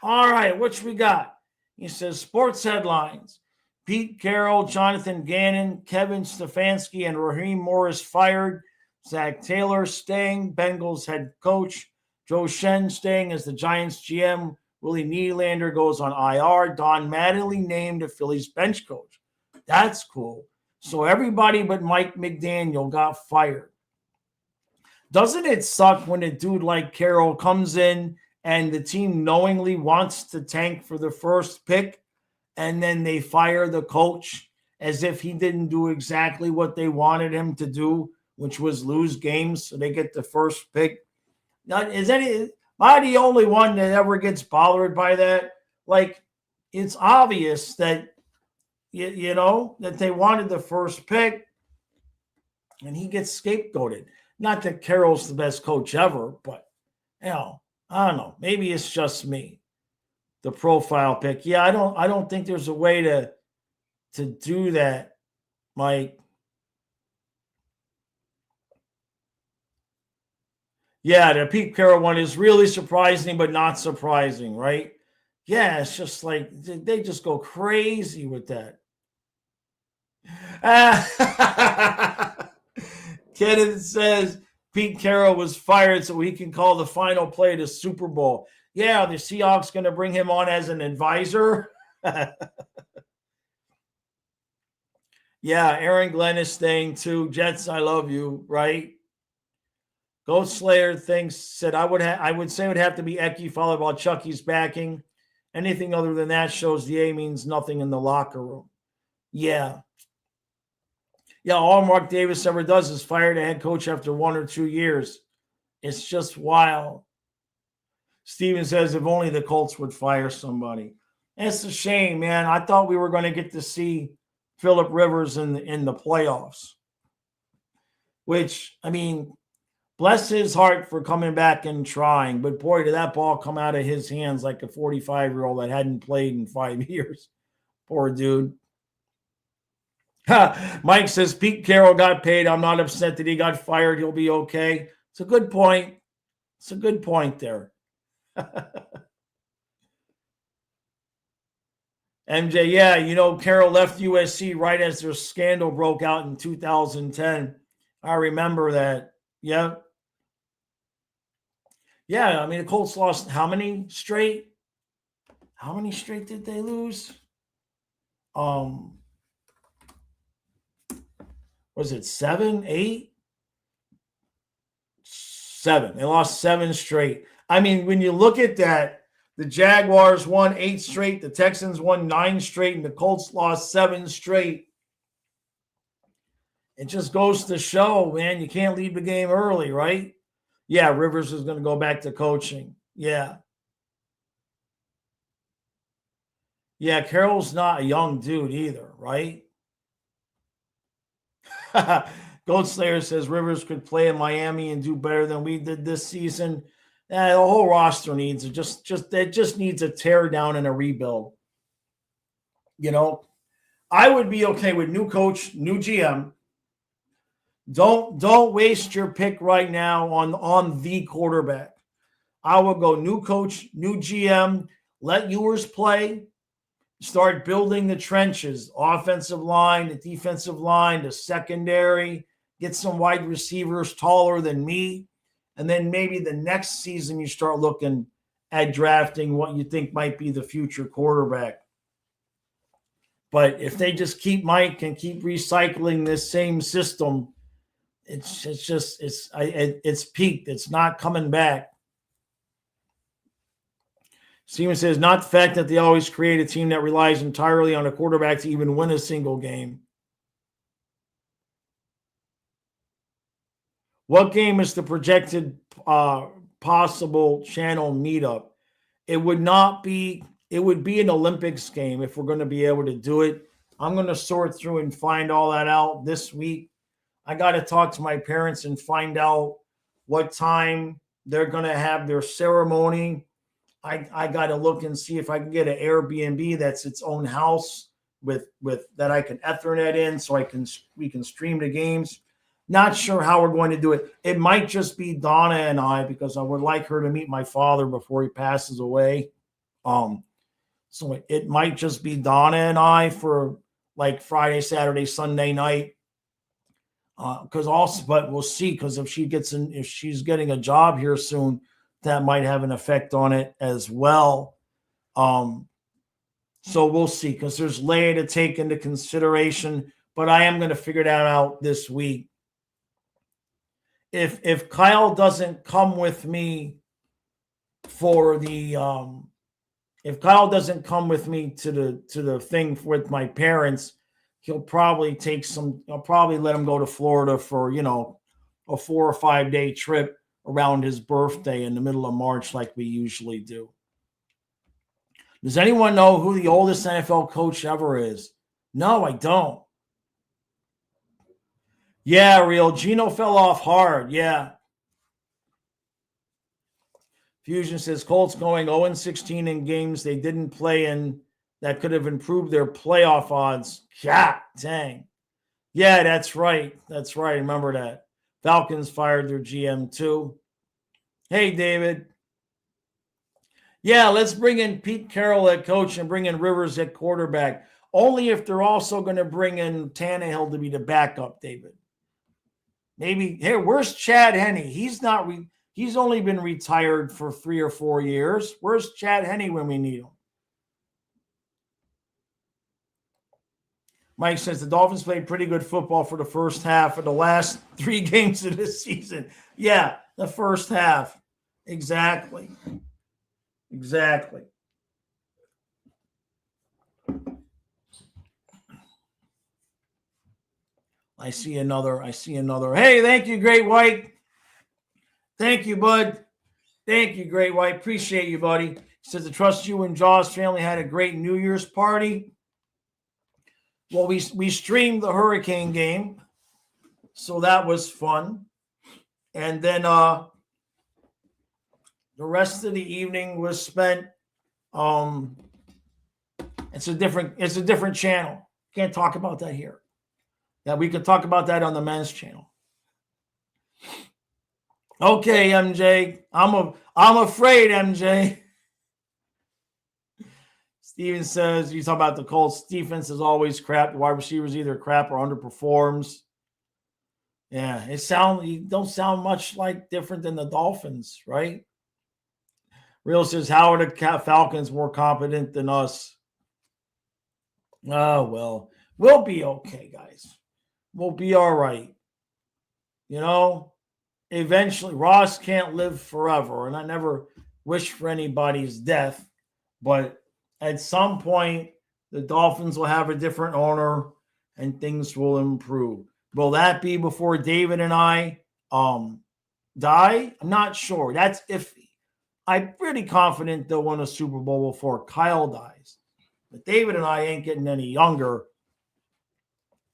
Speaker 1: All right, what we got? He says, sports headlines. Pete Carroll, Jonathan Gannon, Kevin Stefanski, and Raheem Morris fired. Zach Taylor staying, Bengals head coach. Joe Shen staying as the Giants GM. Willie Nylander goes on IR. Don Mattingly named a Phillies bench coach. That's cool. So everybody but Mike McDaniel got fired. Doesn't it suck when a dude like Carroll comes in and the team knowingly wants to tank for the first pick, and then they fire the coach as if he didn't do exactly what they wanted him to do, which was lose games so they get the first pick? Now, am I the only one that ever gets bothered by that? Like, it's obvious that, you know, that they wanted the first pick, and he gets scapegoated. Not that Carroll's the best coach ever, but, you know, I don't know. Maybe it's just me. The profile pick. Yeah, I don't think there's a way to do that, Mike. Yeah, the Pete Carroll one is really surprising, but not surprising, right? Yeah, it's just like they just go crazy with that. Kenneth says Pete Carroll was fired so he can call the final play to Super Bowl. Yeah, the Seahawks going to bring him on as an advisor. Yeah, Aaron Glenn is staying too. Jets, I love you, right? Ghost Slayer said I would say it would have to be Eki followed by Chucky's backing. Anything other than that shows the A means nothing in the locker room. Yeah. Yeah, all Mark Davis ever does is fire the head coach after 1 or 2 years. It's just wild. Steven says if only the Colts would fire somebody. It's a shame, man. I thought we were going to get to see Phillip Rivers in the playoffs. Which, I mean, bless his heart for coming back and trying. But boy, did that ball come out of his hands like a 45-year-old that hadn't played in 5 years. Poor dude. Mike says Pete Carroll got paid. I'm not upset that he got fired. He'll be okay. It's a good point. It's a good point there. MJ, yeah, you know, Carroll left USC right as their scandal broke out in 2010. I remember that. Yeah. Yeah, I mean, the Colts lost how many straight? How many straight did they lose? Was it 7, 8? 7. They lost 7 straight. I mean, when you look at that, the Jaguars won 8 straight, the Texans won 9 straight, and the Colts lost 7 straight. It just goes to show, man, you can't leave the game early, right? Yeah, Rivers is going to go back to coaching. Yeah. Yeah, Carroll's not a young dude either, right? Gold Slayer says Rivers could play in Miami and do better than we did this season. The whole roster needs it just needs a tear down and a rebuild. You know, I would be okay with new coach, new GM. Don't waste your pick right now on the quarterback. I would go new coach, new GM, let Ewers play, start building the trenches, offensive line, the defensive line, the secondary, get some wide receivers taller than me. And then maybe the next season you start looking at drafting what you think might be the future quarterback. But if they just keep Mike and keep recycling this same system, it's peaked. It's not coming back. Steven says, not the fact that they always create a team that relies entirely on a quarterback to even win a single game. What game is the projected possible channel meetup? It would be an Olympics game if we're going to be able to do it. I'm going to sort through and find all that out this week. I got to talk to my parents and find out what time they're going to have their ceremony. I got to look and see if I can get an Airbnb that's its own house with that I can Ethernet in, so we can stream the games. Not sure how we're going to do it. It might just be Donna and I, because I would like her to meet my father before he passes away. So it might just be Donna and I for like Friday, Saturday, Sunday night. But we'll see, because if she's getting a job here soon, that might have an effect on it as well. So we'll see, because there's Leia to take into consideration, but I am going to figure that out this week. If Kyle doesn't come with me for the if Kyle doesn't come with me to the thing with my parents, I'll probably let him go to Florida for, a 4 or 5 day trip around his birthday in the middle of March, like we usually do. Does anyone know who the oldest NFL coach ever is? No, I don't. Yeah, real. Gino fell off hard. Yeah. Fusion says Colts going 0-16 in games they didn't play in that could have improved their playoff odds. Yeah, dang. Yeah, that's right. That's right. Remember that. Falcons fired their GM too. Hey, David. Yeah, let's bring in Pete Carroll at coach and bring in Rivers at quarterback. Only if they're also going to bring in Tannehill to be the backup, David. Maybe, hey, where's Chad Henne? He's only been retired for 3 or 4 years. Where's Chad Henne when we need him? Mike says the Dolphins played pretty good football for the first half of the last 3 games of this season. Yeah, the first half. Exactly. I see another. Hey, thank you, Great White. Thank you, bud. Thank you, Great White. Appreciate you, buddy. He says, I trust you and Jaws family had a great New Year's party. Well, we streamed the Hurricane game, so that was fun. And then the rest of the evening was spent. It's a different channel. Can't talk about that here. Yeah, we can talk about that on the men's channel. Okay, MJ. I'm afraid, MJ. Steven says, you talk about the Colts defense is always crap. The wide receivers either crap or underperforms. Yeah, you don't sound much like different than the Dolphins, right? Real says, how are the Falcons more competent than us? Oh, well, we'll be okay, guys. We'll be all right. Eventually, Ross can't live forever, and I never wish for anybody's death, but at some point, the Dolphins will have a different owner and things will improve. Will that be before David and I die? I'm not sure. That's iffy. I'm pretty confident they'll win a Super Bowl before Kyle dies. But David and I ain't getting any younger.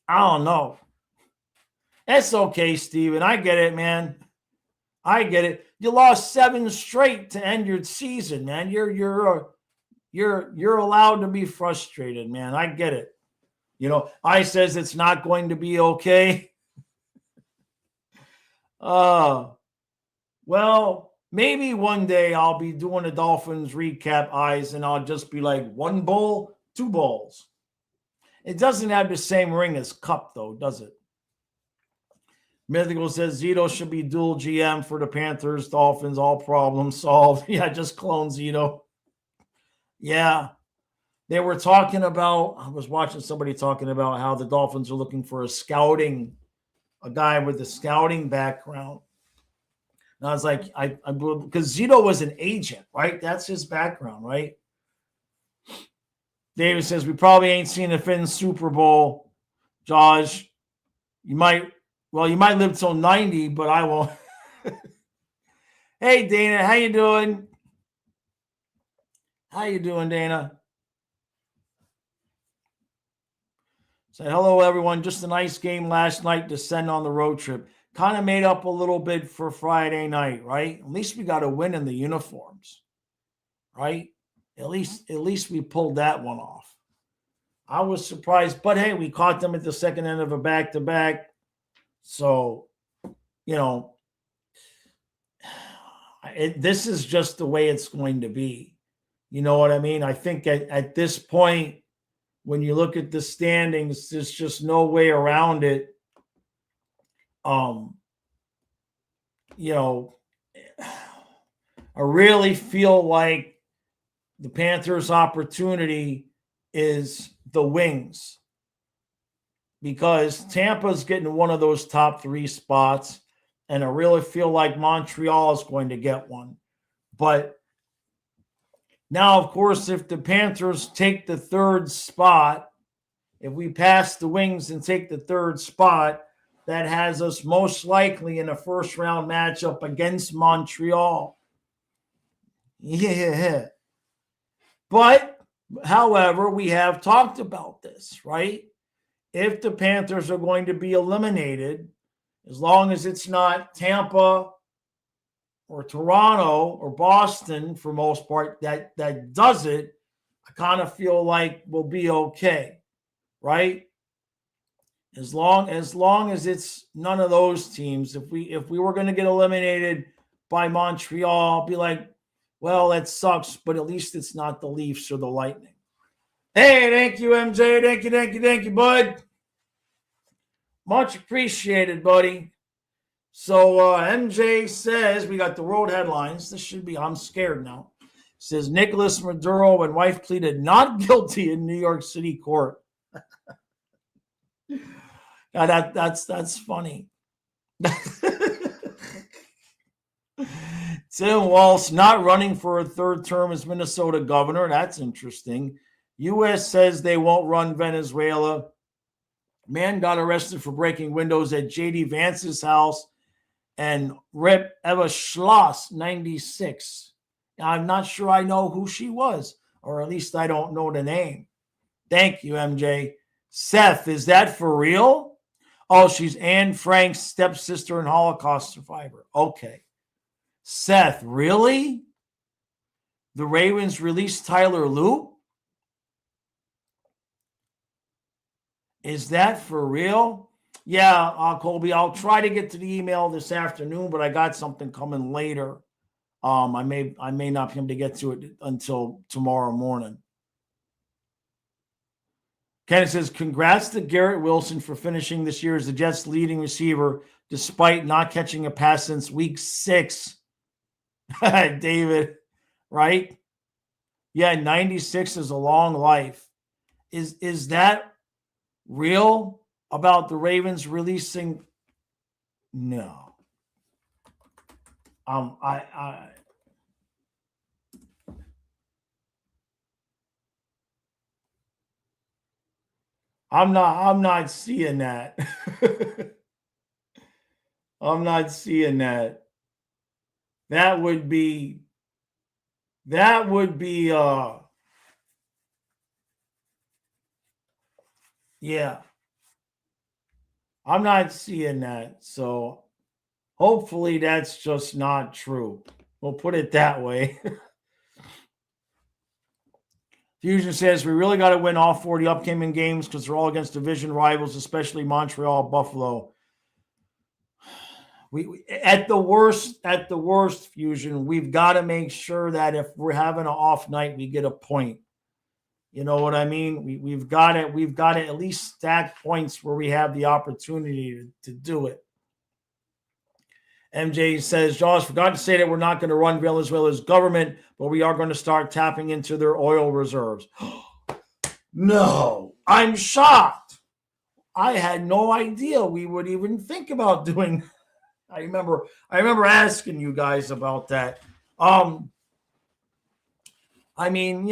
Speaker 1: I don't know. That's okay, Steven. I get it, man. I get it. You lost 7 straight to end your season, man. You're allowed to be frustrated, man. I get it. I says it's not going to be okay. Well, maybe one day I'll be doing a Dolphins recap eyes and I'll just be like 1 bowl, 2 bowls. It doesn't have the same ring as Cup, though, does it? Mythical says Zito should be dual GM for the Panthers, Dolphins, all problems solved. Yeah, just clone Zito. Yeah. They were talking about, I was watching somebody talking about how the Dolphins are looking for a guy with a scouting background. And I was like, because Zito was an agent, right? That's his background, right? David says, we probably ain't seen a Finn Super Bowl. Josh, you might live till 90, but I won't. Hey, Dana, how you doing? How you doing, Dana? Said, hello, everyone. Just a nice game last night to send on the road trip. Kind of made up a little bit for Friday night, right? At least we got a win in the uniforms, right? At least we pulled that one off. I was surprised, but hey, we caught them at the second end of a back-to-back. So, this is just the way it's going to be. You know what I mean? I think at this point, when you look at the standings, there's just no way around it. I really feel like the Panthers' opportunity is the wings, because Tampa's getting one of those top 3 spots, and I really feel like Montreal is going to get one. But now, of course, if the Panthers take the 3rd spot, if we pass the Wings and take the 3rd spot, that has us most likely in a first-round matchup against Montreal. Yeah. But, however, we have talked about this, right? If the Panthers are going to be eliminated, as long as it's not Tampa or Toronto or Boston, for most part, that does it, I kind of feel like we'll be okay, right? As long as it's none of those teams. If we were going to get eliminated by Montreal, I'll be like, well, that sucks, but at least it's not the Leafs or the Lightning. Hey, thank you, MJ. Thank you, bud. Much appreciated, buddy. So MJ says, we got the world headlines. This should be, I'm scared now. Says Nicholas Maduro and wife pleaded not guilty in New York City court. That's funny. Tim Walsh not running for a 3rd term as Minnesota governor. That's interesting. U.S. says they won't run Venezuela. Man got arrested for breaking windows at J.D. Vance's house. And Rep. Eva Schloss, 96. I'm not sure I know who she was, or at least I don't know the name. Thank you, MJ. Seth, is that for real? Oh, she's Anne Frank's stepsister and Holocaust survivor. Okay. Seth, really? The Ravens released Tyler Loop? Is that for real? Yeah, Colby, I'll try to get to the email this afternoon, but I got something coming later. I may not be able to get to it until tomorrow morning. Kenneth says, congrats to Garrett Wilson for finishing this year as the Jets' leading receiver, despite not catching a pass since week 6. David, right? Yeah, 96 is a long life. Is that real about the Ravens releasing? No. I'm not seeing that. I'm not seeing that. That would be yeah. I'm not seeing that. So hopefully that's just not true. We'll put it that way. Fusion says, we really got to win all 40 upcoming games because they're all against division rivals, especially Montreal, Buffalo. We at the worst, Fusion, we've got to make sure that if we're having an off night, we get a point. You know what I mean? We've got to at least stack points where we have the opportunity to do it. MJ says, Josh, forgot to say that we're not going to run Venezuela's government, but we are going to start tapping into their oil reserves. No, I'm shocked. I had no idea we would even think about doing. I remember asking you guys about that. I mean,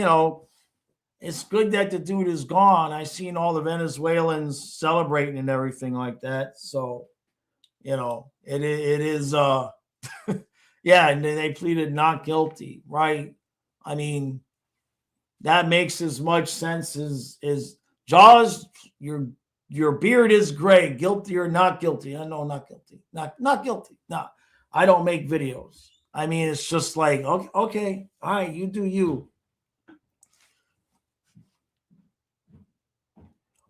Speaker 1: it's good that the dude is gone. I seen all the Venezuelans celebrating and everything like that. So, it is, yeah, and they pleaded not guilty, right? I mean, that makes as much sense as Jaws. You're Your beard is gray. Guilty or not guilty? I know, not guilty. Not guilty. No, I don't make videos. I mean, it's just like, okay, all right, you do you.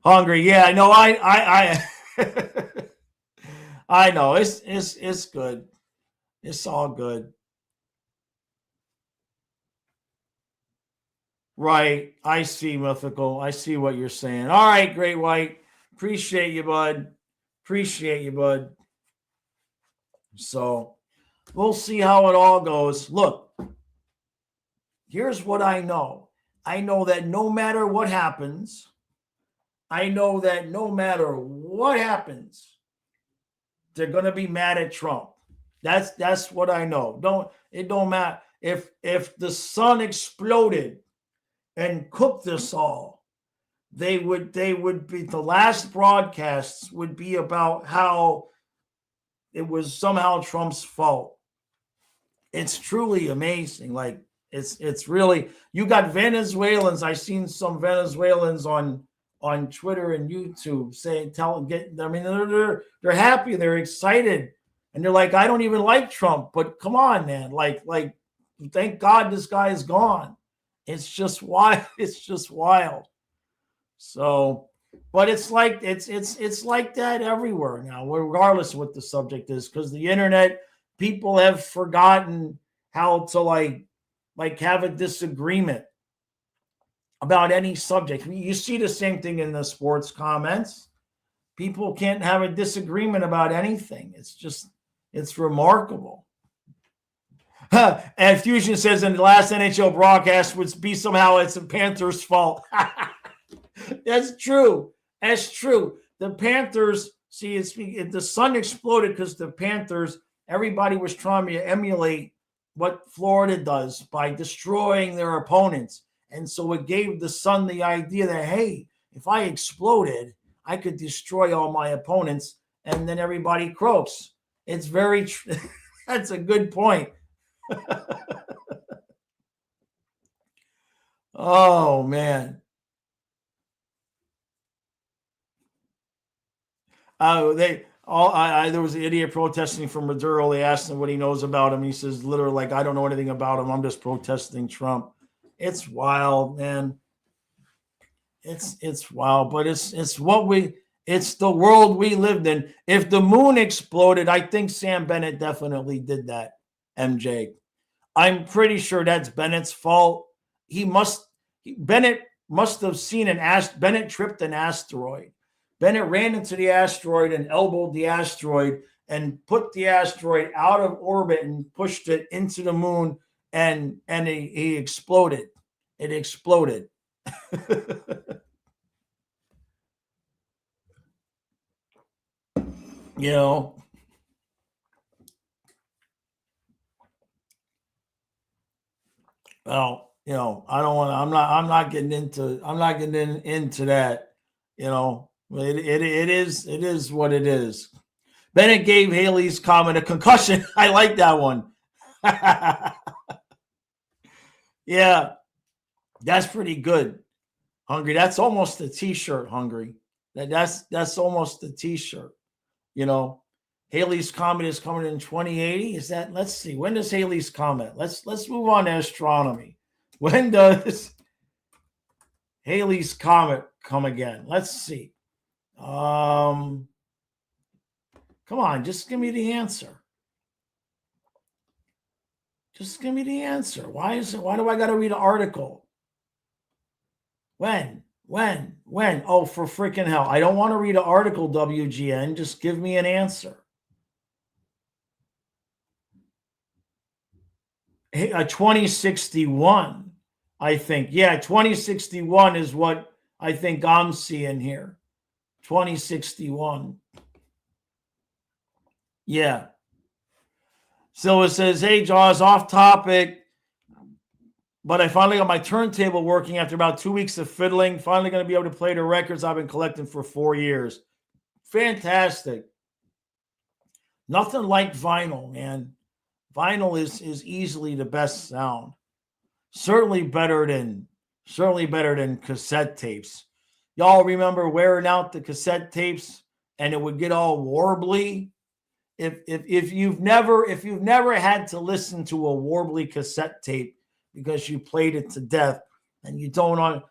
Speaker 1: Hungry, yeah, I know. I I know. It's good. It's all good. Right. I see, Mythical. I see what you're saying. All right, Great White. Appreciate you, bud. Appreciate you, bud. So we'll see how it all goes. Look, here's what I know. I know that no matter what happens, they're going to be mad at Trump. That's what I know. It don't matter if the sun exploded and cooked us all. They would be, the last broadcasts would be about how it was somehow Trump's fault. It's truly amazing. Like it's really, you got Venezuelans. I've seen some Venezuelans on Twitter and YouTube they're happy, they're excited, and they're like, I don't even like Trump, but come on, man, like thank God this guy is gone. It's just wild. It's just wild. So, but it's like it's like that everywhere now, regardless of what the subject is, because the internet, people have forgotten how to like have a disagreement about any subject. You see the same thing in the sports comments. People can't have a disagreement about anything. It's remarkable. And Fusion says in the last NHL broadcast would be somehow it's the Panthers' fault. That's true. That's true. The Panthers, see, the sun exploded because the Panthers, everybody was trying to emulate what Florida does by destroying their opponents. And so it gave the sun the idea that, hey, if I exploded, I could destroy all my opponents, and then everybody croaks. It's very that's a good point. Oh, man. There was an idiot protesting from Maduro. They asked him what he knows about him. He says, literally, like, I don't know anything about him. I'm just protesting Trump. It's wild, man. It's wild, but it's the world we lived in. If the moon exploded, I think Sam Bennett definitely did that, MJ. I'm pretty sure that's Bennett's fault. Bennett must have seen Bennett tripped an asteroid. Bennett ran into the asteroid and elbowed the asteroid and put the asteroid out of orbit and pushed it into the moon, and he exploded. It exploded. You know. Well, you know, I don't want to. I'm not getting into that. You know, it is what it is. Bennett gave Haley's comment a concussion. I like that one. Yeah, that's pretty good. Hungry. That's almost a T-shirt. Hungry. That's almost a T-shirt. You know, Haley's Comet is coming in 2080. Is that? Let's see. When does Haley's Comet? Let's move on to astronomy. When does Haley's Comet come again? Let's see. Come on, just give me the answer. Just give me the answer. Why do I got to read an article? When? Oh, for freaking hell. I don't want to read an article, WGN. Just give me an answer. 2061, I think. Yeah, 2061 is what I think I'm seeing here. 2061. Yeah. So it says, hey, Jaws, off topic. But I finally got my turntable working after about 2 weeks of fiddling. Finally going to be able to play the records I've been collecting for 4 years. Fantastic. Nothing like vinyl, man. Vinyl is easily the best sound. Certainly better than cassette tapes. Y'all remember wearing out the cassette tapes and it would get all warbly? If you've never had to listen to a warbly cassette tape because you played it to death, and you don't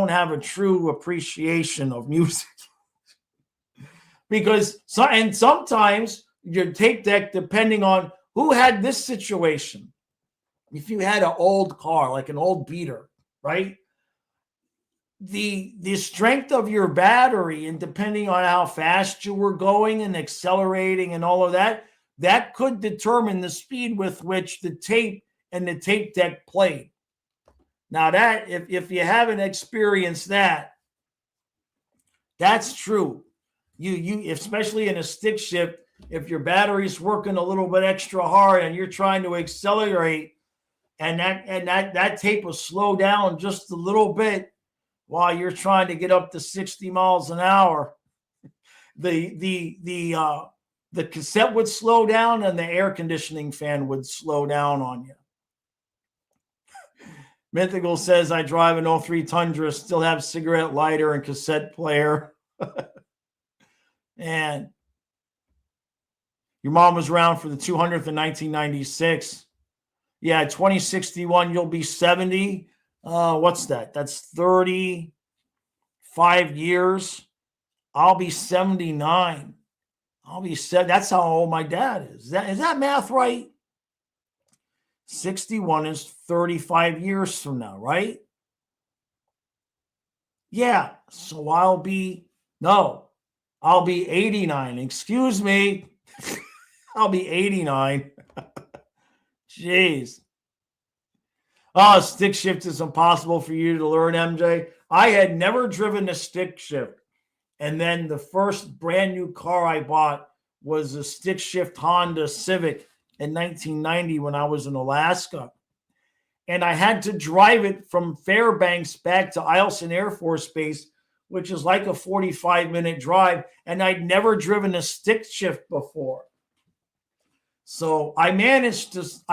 Speaker 1: have a true appreciation of music. Because sometimes your tape deck, depending on who had this situation, if you had an old car, like an old beater, right? The strength of your battery, and depending on how fast you were going and accelerating and all of that, that could determine the speed with which the tape and the tape deck played. Now that if you haven't experienced that, that's true. You especially in a stick shift, if your battery's working a little bit extra hard and you're trying to accelerate, and that tape will slow down just a little bit while you're trying to get up to 60 miles an hour, the cassette would slow down and the air conditioning fan would slow down on you. Mythical says, I drive an 03 Tundra, still have cigarette lighter and cassette player. And your mom was around for the 200th in 1996. Yeah, 2061, you'll be 70. What's that? That's 35 years. I'll be 79. I'll be 7. That's how old my dad is. Is that math right? 61 is 35 years from now, right? Yeah. So I'll be 89. Excuse me. I'll be 89. Jeez. Oh, stick shift is impossible for you to learn, MJ. I had never driven a stick shift. And then the first brand new car I bought was a stick shift Honda Civic in 1990 when I was in Alaska. And I had to drive it from Fairbanks back to Eielson Air Force Base, which is like a 45-minute drive. And I'd never driven a stick shift before. So I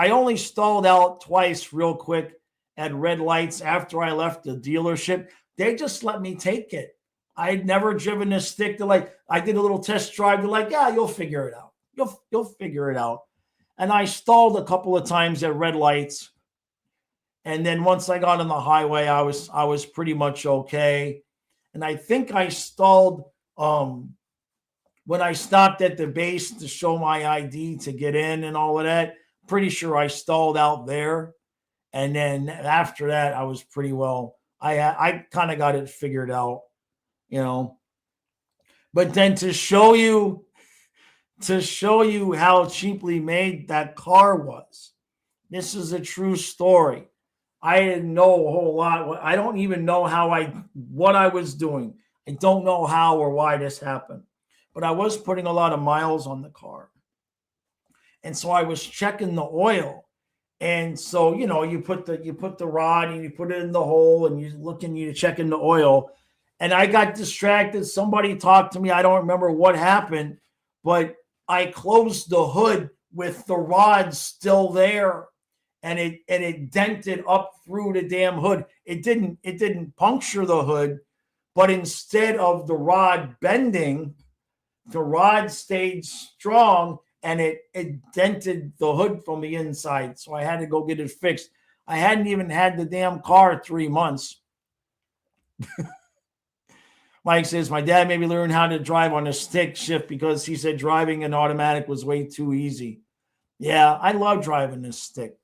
Speaker 1: only stalled out twice real quick at red lights after I left the dealership. They just let me take it. I'd never driven a stick. I did a little test drive. They're like, yeah, you'll figure it out. You'll figure it out. And I stalled a couple of times at red lights. And then once I got on the highway, I was pretty much okay. And I think I stalled when I stopped at the base to show my ID to get in and all of that. Pretty sure I stalled out there. And then after that, I was pretty well. I kind of got it figured out, But then to show you how cheaply made that car was, this is a true story. I didn't know a whole lot. I don't even know what I was doing. I don't know how or why this happened, but I was putting a lot of miles on the car. And so I was checking the oil. And so, you put the rod and you put it in the hole and you're checking the oil. And I got distracted. Somebody talked to me. I don't remember what happened, but I closed the hood with the rod still there. And it dented up through the damn hood. It didn't puncture the hood, but instead of the rod bending, the rod stayed strong and it dented the hood from the inside. So I had to go get it fixed. I hadn't even had the damn car 3 months. Mike says, my dad made me learn how to drive on a stick shift because he said driving an automatic was way too easy. Yeah, I love driving this stick.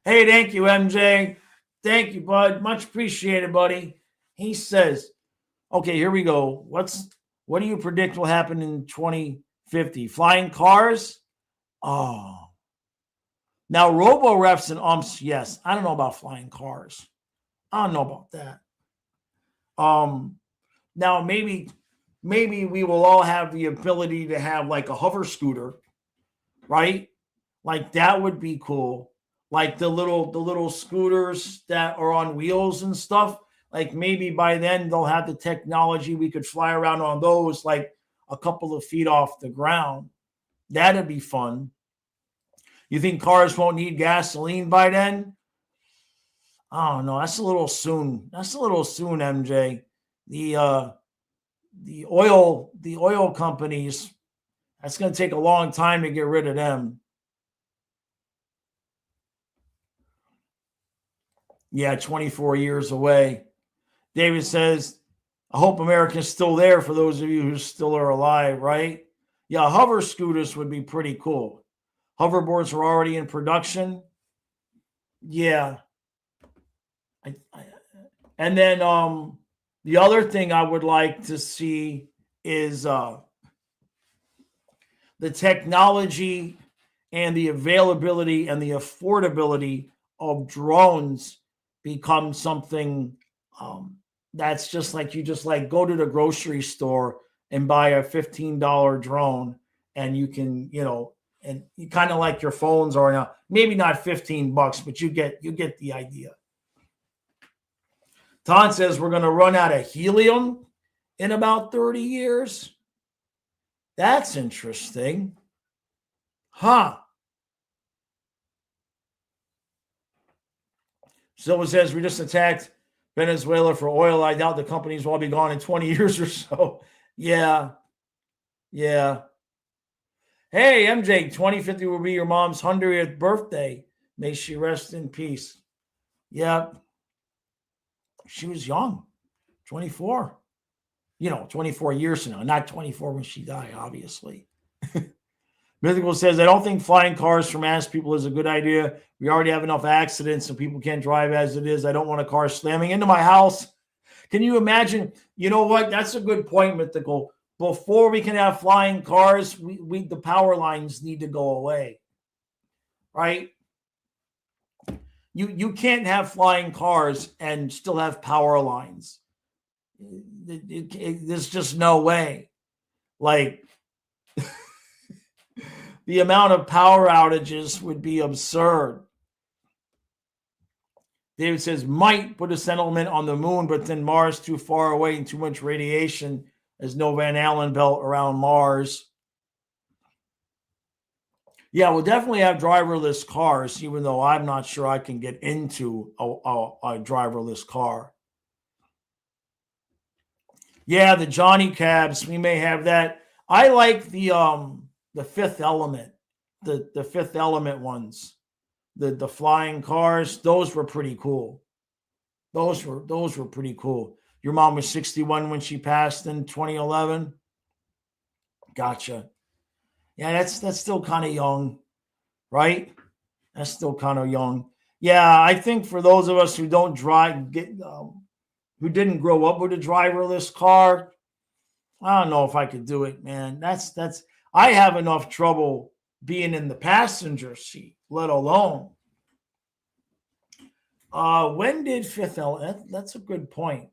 Speaker 1: Hey, thank you, MJ. Thank you, bud. Much appreciated, buddy. He says, okay, here we go. What do you predict will happen in 2050? Flying cars? Oh. Now, robo-refs and umps, yes. I don't know about flying cars. I don't know about that. Now maybe we will all have the ability to have like a hover scooter, right? Like that would be cool. Like the little scooters that are on wheels and stuff. Like maybe by then they'll have the technology we could fly around on those like a couple of feet off the ground. That'd be fun. You think cars won't need gasoline by then? Oh no, that's a little soon. That's a little soon, MJ. the oil companies, that's going to take a long time to get rid of them. Yeah, 24 years away. David says, I hope America's still there for those of you who still are alive, right? Yeah, hover scooters would be pretty cool. Hoverboards are already in production. Yeah. And then the other thing I would like to see is the technology and the availability and the affordability of drones become something that's just like you just like go to the grocery store and buy a $15 drone, and you can, and you kind of like your phones are now. Maybe not $15, but you get the idea. Ton says we're going to run out of helium in about 30 years. That's interesting. Huh. Silva says we just attacked Venezuela for oil. I doubt the companies will all be gone in 20 years or so. Yeah. Yeah. Hey, MJ, 2050 will be your mom's 100th birthday. May she rest in peace. Yeah. She was young, 24. 24 years from now, not 24 when she died, obviously. Mythical says, I don't think flying cars for mass people is a good idea. We already have enough accidents and people can't drive as it is. I don't want a car slamming into my house. Can you imagine? You know what? That's a good point, Mythical. Before we can have flying cars, the power lines need to go away, right? You can't have flying cars and still have power lines. There's just no way. Like, the amount of power outages would be absurd. David says, might put a settlement on the moon, but then Mars too far away and too much radiation. There's no Van Allen belt around Mars. Yeah, we'll definitely have driverless cars, even though I'm not sure I can get into a driverless car. Yeah, the Johnny Cabs, we may have that. I like the Fifth Element, the Fifth Element ones, the flying cars. Those were pretty cool. Those were pretty cool. Your mom was 61 when she passed in 2011. Gotcha. Yeah, that's still kind of young, right? That's still kind of young. Yeah, I think for those of us who don't drive, who didn't grow up with a driverless car, I don't know if I could do it, man. That's I have enough trouble being in the passenger seat, let alone. When did Fifth Element? That's a good point.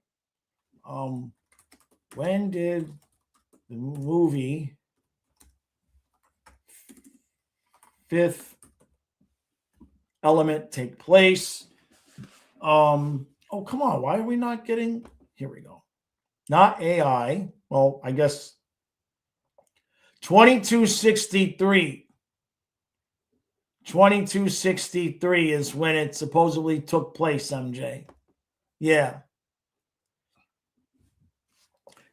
Speaker 1: When did the movie Fifth Element take place? Oh, come on. Why are we not getting? Here we go. Not AI. Well, I guess 2263. 2263 is when it supposedly took place, MJ. Yeah.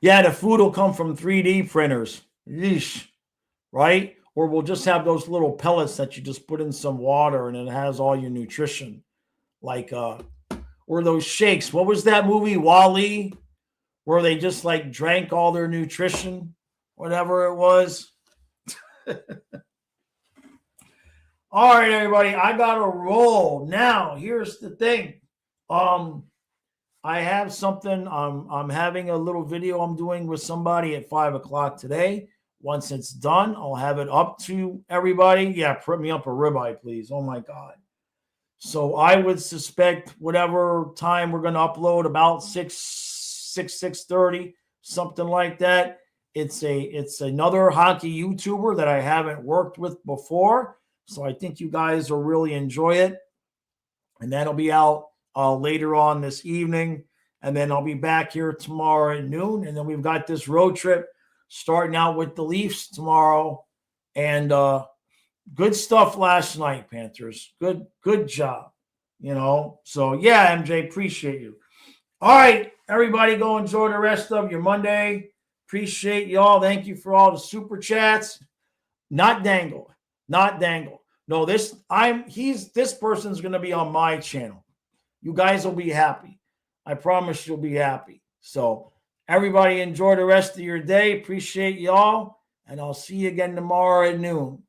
Speaker 1: Yeah, the food will come from 3D printers. Yeesh. Right? Or we'll just have those little pellets that you just put in some water and it has all your nutrition. Like, or those shakes. What was that movie, Wall-E, where they just like drank all their nutrition? Whatever it was. All right, everybody, I got to roll. Now, here's the thing. I have something. I'm having a little video I'm doing with somebody at 5:00 today. Once it's done, I'll have it up to everybody. Yeah, put me up a ribeye, please. Oh, my God. So I would suspect whatever time we're going to upload, about 6:30, something like that. It's another hockey YouTuber that I haven't worked with before. So I think you guys will really enjoy it. And that'll be out later on this evening. And then I'll be back here tomorrow at noon. And then we've got this road trip starting out with the Leafs tomorrow. And good stuff last night, Panthers. Good job. So, yeah, MJ, appreciate you. All right, everybody, go enjoy the rest of your Monday. Appreciate y'all. Thank you for all the super chats. Not Dangle. Not Dangle. No, this person's gonna be on my channel. You guys will be happy. I promise you'll be happy. So everybody enjoy the rest of your day. Appreciate y'all. And I'll see you again tomorrow at noon.